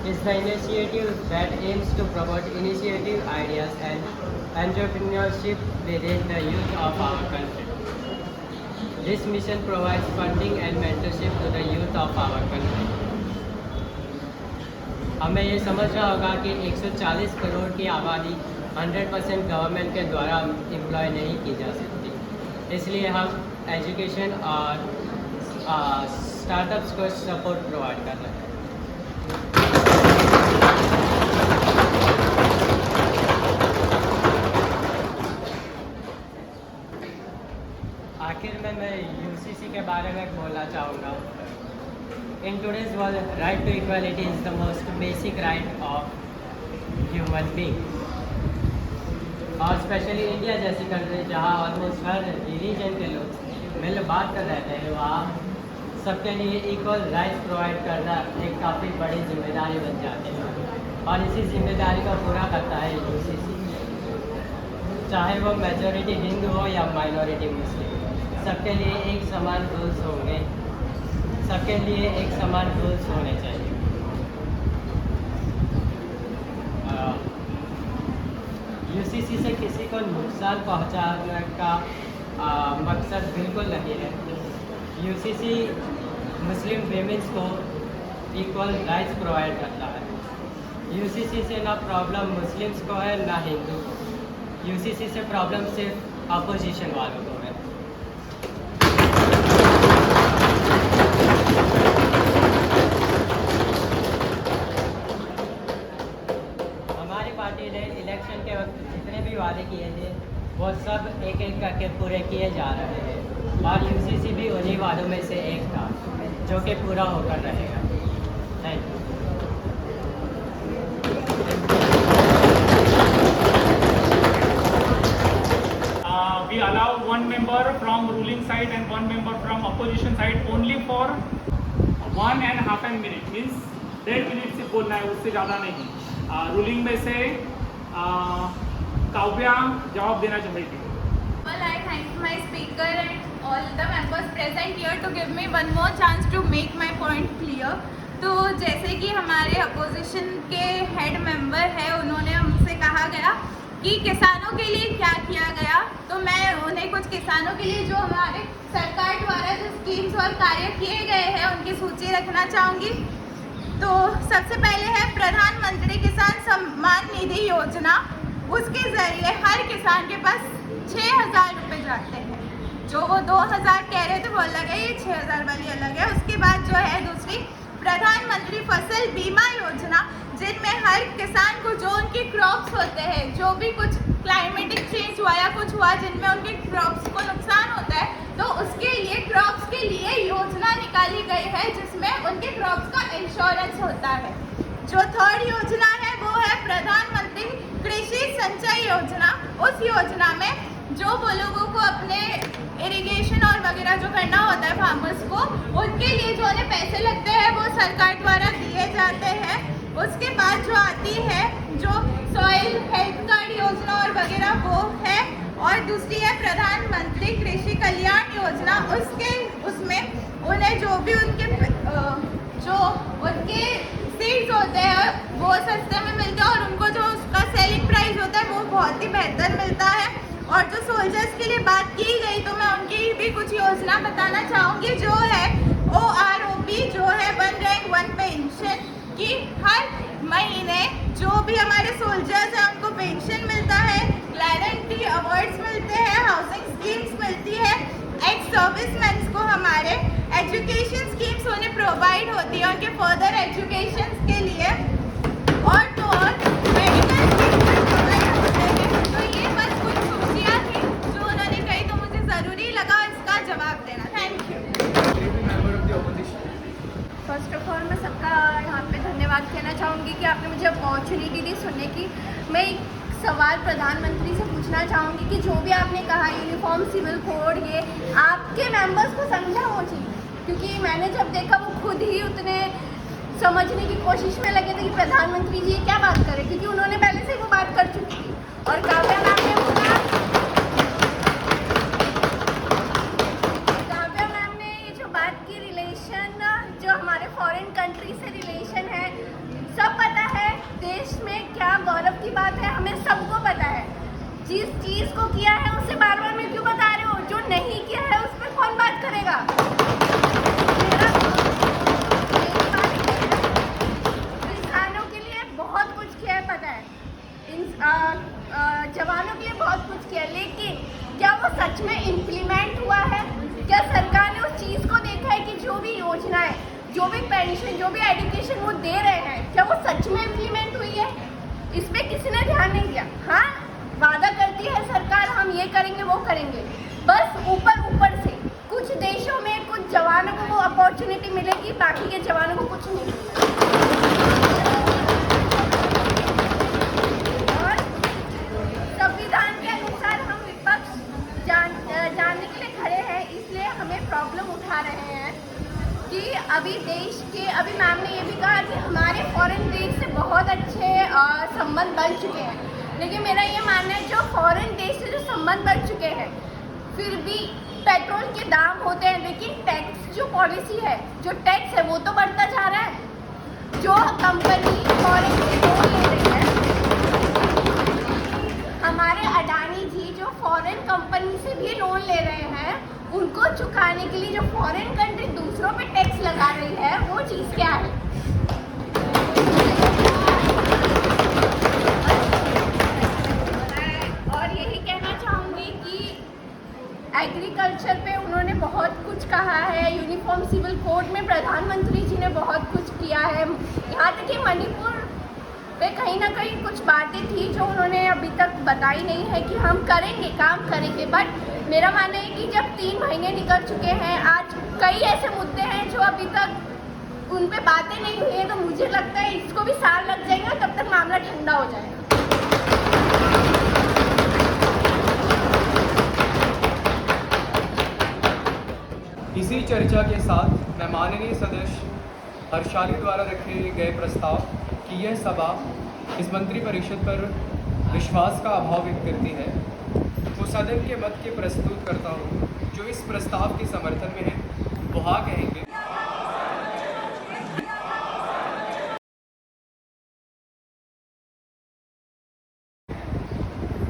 is the initiative that aims to promote initiative ideas and entrepreneurship within the youth of our country. This mission provides funding and mentorship to the youth of our country. हमें ये समझना होगा कि 140 करोड़ की आबादी 100% government के द्वारा employ नहीं की जा सकती, इसलिए हम एजुकेशन और स्टार्टअप्स को सपोर्ट प्रोवाइड कर रहे हैं। आखिर में मैं यूसीसी के बारे में बोलना चाहूँगा। In today's world right to equality is the most basic right of human being. और स्पेशली इंडिया जैसी कंट्री जहाँ ऑलमोस्ट हर रिलीजन के लोग मिल बात कर रहते हैं, वहाँ सबके लिए इक्वल राइट्स प्रोवाइड करना एक काफ़ी बड़ी जिम्मेदारी बन जाती है। और इसी जिम्मेदारी को पूरा करता है यूसीसी, चाहे वो मेजॉरिटी हिंदू हो या माइनॉरिटी मुस्लिम। सबके लिए एक समान रूल्स होंगे, सबके लिए एक समान रूल्स होने चाहिए। यूसीसी से किसी को नुकसान पहुंचाने का मकसद बिल्कुल नहीं है। यूसीसी मुस्लिम वीमेंस को इक्वल राइट्स प्रोवाइड करता है। यूसीसी से ना प्रॉब्लम मुस्लिम्स को है ना हिंदू को। यूसीसी से प्रॉब्लम सिर्फ अपोजिशन वालों को है। हमारी पार्टी ने इलेक्शन के वक्त जितने भी वादे किए थे वो सब एक एक करके पूरे किए जा रहे हैं, और यूसीसी भी उन्हीं वादों में से एक था जो कि पूरा होकर रहेगा। Thank you. We allow one member from ruling side and one member from opposition side only for 1.5 minute, means 1.5 minute से बोलना है, उससे ज़्यादा नहीं। रूलिंग में से काव्या जवाब देना चाहेगी। Well, I thank my speaker and all the members present here to give me one more chance to make my point clear. तो जैसे कि हमारे अपोजिशन के हेड मेंबर है, उन्होंने हमसे कहा गया कि किसानों के लिए क्या किया गया, तो मैं उन्हें कुछ किसानों के लिए जो हमारे सरकार द्वारा जो स्कीम्स और कार्य किए गए हैं उनकी सूची रखना चाहूँगी। तो सबसे पहले है प्रधानमंत्री किसान सम्मान निधि योजना। उसके ज़रिए हर किसान के पास 6,000 रुपये जाते हैं। जो वो 2,000 कह रहे थे वो अलग है, ये 6,000 वाली अलग है। उसके बाद जो है दूसरी प्रधानमंत्री फसल बीमा योजना, जिनमें हर किसान को जो उनके क्रॉप्स होते हैं, जो भी कुछ क्लाइमेटिक चेंज हुआ या कुछ हुआ जिनमें उनके क्रॉप्स को नुकसान होता है, तो उसके लिए क्रॉप्स के लिए योजना निकाली गई है जिसमें उनके क्रॉप्स का इंश्योरेंस होता है। जो थर्ड योजना है वो है प्रधानमंत्री कृषि संचय योजना। उस योजना में जो वो लोगों को अपने इरिगेशन और वगैरह जो करना होता है फार्मर्स को, उनके लिए जो उन्हें पैसे लगते हैं वो सरकार द्वारा दिए जाते हैं। उसके बाद जो आती है जो सॉइल हेल्थ कार्ड योजना और वगैरह वो है, और दूसरी है प्रधानमंत्री कृषि कल्याण योजना। उसमें उन्हें जो भी उनके सीड्स होते हैं वो सस्ते में मिलते हैं, और उनको जो उसका सेलिंग प्राइस होता है वो बहुत ही बेहतर मिलता है। और जो सोल्जर्स के लिए बात की गई तो मैं उनकी भी कुछ योजना बताना चाहूँगी, जो है OROP, जो है वन रैंक वन पेंशन की। हर महीने जो भी हमारे सोल्जर्स हैं उनको पेंशन मिलता है, गारंटी अवार्ड्स मिलते हैं, हाउसिंग स्कीम्स मिलती है। एक्स सर्विसमैन को हमारे एजुकेशन स्कीम्स उन्हें प्रोवाइड होती है उनके फर्दर एजुकेशन के लिए, और मेडिकल स्कीम्स प्रोवाइड होते हैं। तो ये बस कुछ सूचियाँ थी जो उन्होंने कही, तो मुझे ज़रूरी लगा इसका जवाब देना। Thank you. First of all मैं सबका यहाँ पे धन्यवाद कहना चाहूँगी कि आपने मुझे अपॉर्चुनिटी दी सुनने की। मैं एक सवाल प्रधानमंत्री से पूछना चाहूँगी कि जो भी आपने कहा यूनिफॉर्म सिविल कोड, ये आपके मेंबर्स को समझा हो चाहिए, क्योंकि मैंने जब देखा वो खुद ही उतने समझने की कोशिश में लगे थे कि प्रधानमंत्री जी ये क्या बात करें, क्योंकि उन्होंने पहले से ही वो बात कर चुकी थी। और काव्या मैम ने बोला, काव्या मैम ने ये जो बात की रिलेशन, जो हमारे फॉरेन कंट्री से रिलेशन है, सब पता है देश में क्या गौरव की बात है, हमें सबको पता है। जिस चीज़ को किया है उसे बार बार मैं क्यों बता रही हूँ, जो नहीं किया है उस पर कौन बात करेगा। किसानों के लिए बहुत कुछ किया है, पता है, जवानों के लिए बहुत कुछ किया, लेकिन क्या वो सच में इम्प्लीमेंट हुआ है? क्या सरकार ने उस चीज़ को देखा है कि जो भी योजनाएं, जो भी पेंशन, जो भी एजुकेशन वो दे रहे हैं, क्या वो सच में इम्प्लीमेंट हुई है? इस पे किसी ने ध्यान नहीं दिया। हाँ, वादा करती है सरकार हम ये करेंगे वो करेंगे, बस ऊपर से। कुछ देशों में कुछ जवानों को वो अपॉर्चुनिटी मिलेगी, बाकी के जवानों को कुछ नहीं मिलेगा। और संविधान के अनुसार हम विपक्ष जानने के लिए खड़े हैं, इसलिए हमें प्रॉब्लम उठा रहे हैं कि अभी मैम ने ये भी कहा कि हमारे फॉरेन देश से बहुत अच्छे संबंध बन चुके हैं, लेकिन मेरा ये मानना है जो फॉरेन देश से जो संबंध बन चुके हैं, फिर भी पेट्रोल के दाम होते हैं, लेकिन टैक्स जो पॉलिसी है, जो टैक्स है वो तो बढ़ता जा रहा है। जो कंपनी फॉरेन से लोन ले रही है, हमारे अडानी जी जो फॉरेन कंपनी से भी लोन ले रहे हैं, उनको चुकाने के लिए जो फॉरेन कंट्री दूसरों पे टैक्स लगा रही है, वो चीज़ क्या है? और यही कहना चाहूँगी कि एग्रीकल्चर पे उन्होंने बहुत कुछ कहा है, यूनिफॉर्म सिविल कोड में प्रधानमंत्री जी ने बहुत कुछ किया है। यहाँ तक कि मणिपुर पे कहीं ना कहीं कुछ बातें थी जो उन्होंने अभी तक बताई नहीं है कि हम करेंगे, काम करेंगे। बट मेरा मानना है कि जब 3 महीने निकल चुके हैं, आज कई ऐसे मुद्दे हैं जो अभी तक उन पे बातें नहीं हुई हैं, तो मुझे लगता है इसको भी साल लग जाएगा, तब तक मामला ठंडा हो जाएगा। इसी चर्चा के साथ मैं माननीय सदस्य हर्षाली द्वारा रखे गए प्रस्ताव कि यह सभा इस मंत्रिपरिषद पर विश्वास का अभाव व्यक्त करती है, तो सदन के मत के प्रस्तुत करता हूँ। जो इस प्रस्ताव के समर्थन में है वो हाँ कहेंगे,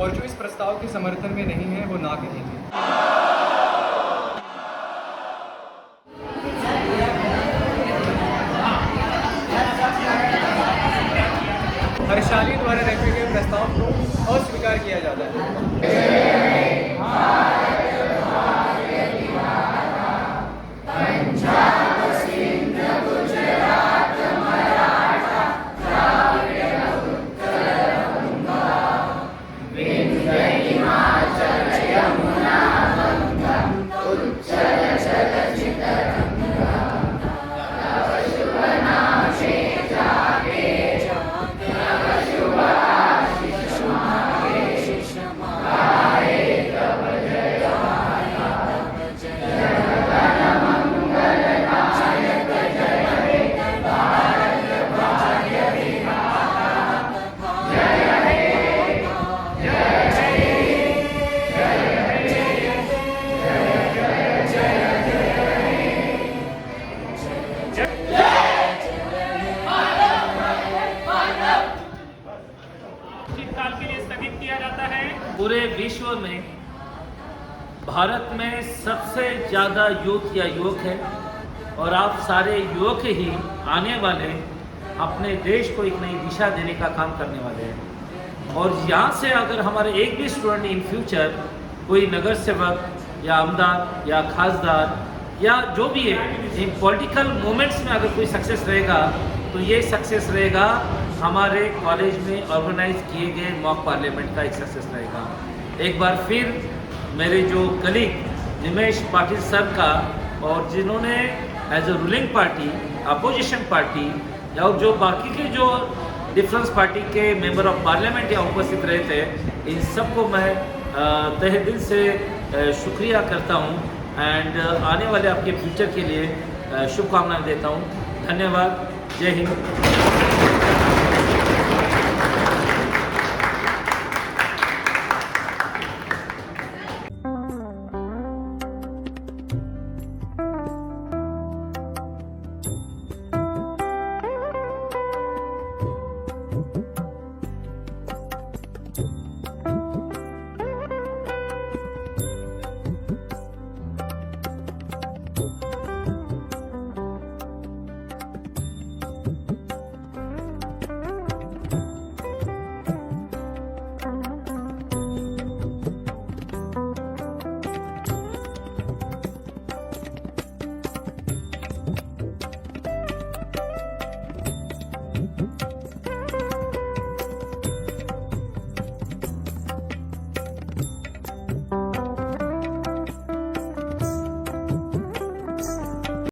और जो इस प्रस्ताव के समर्थन में नहीं है वो ना कहेंगे। हर्षाली द्वारा रखे गए प्रस्ताव को अस्वीकार किया जाता है। काल के लिए स्थगित किया जाता है। पूरे विश्व में भारत में सबसे ज़्यादा युवक या युवक है, और आप सारे युवक ही आने वाले अपने देश को एक नई दिशा देने का काम करने वाले हैं। और यहाँ से अगर हमारे एक भी स्टूडेंट इन फ्यूचर कोई नगर सेवक या आमदार या खासदार या जो भी है इन पॉलिटिकल मूवमेंट्स में अगर कोई सक्सेस रहेगा, तो ये सक्सेस रहेगा हमारे कॉलेज में ऑर्गेनाइज किए गए मॉक पार्लियामेंट का एक सक्सेस रहेगा। एक बार फिर मेरे जो कलीग निमेश पाटिल सर का, और जिन्होंने as a ruling party, opposition party या जो बाकी के जो डिफरेंस पार्टी के मेंबर ऑफ पार्लियामेंट यहाँ उपस्थित रहे थे, इन सबको मैं तहे दिल से शुक्रिया करता हूँ एंड आने वाले आपके फ्यूचर के लिए शुभकामनाएं देता हूँ। धन्यवाद। जय हिंद।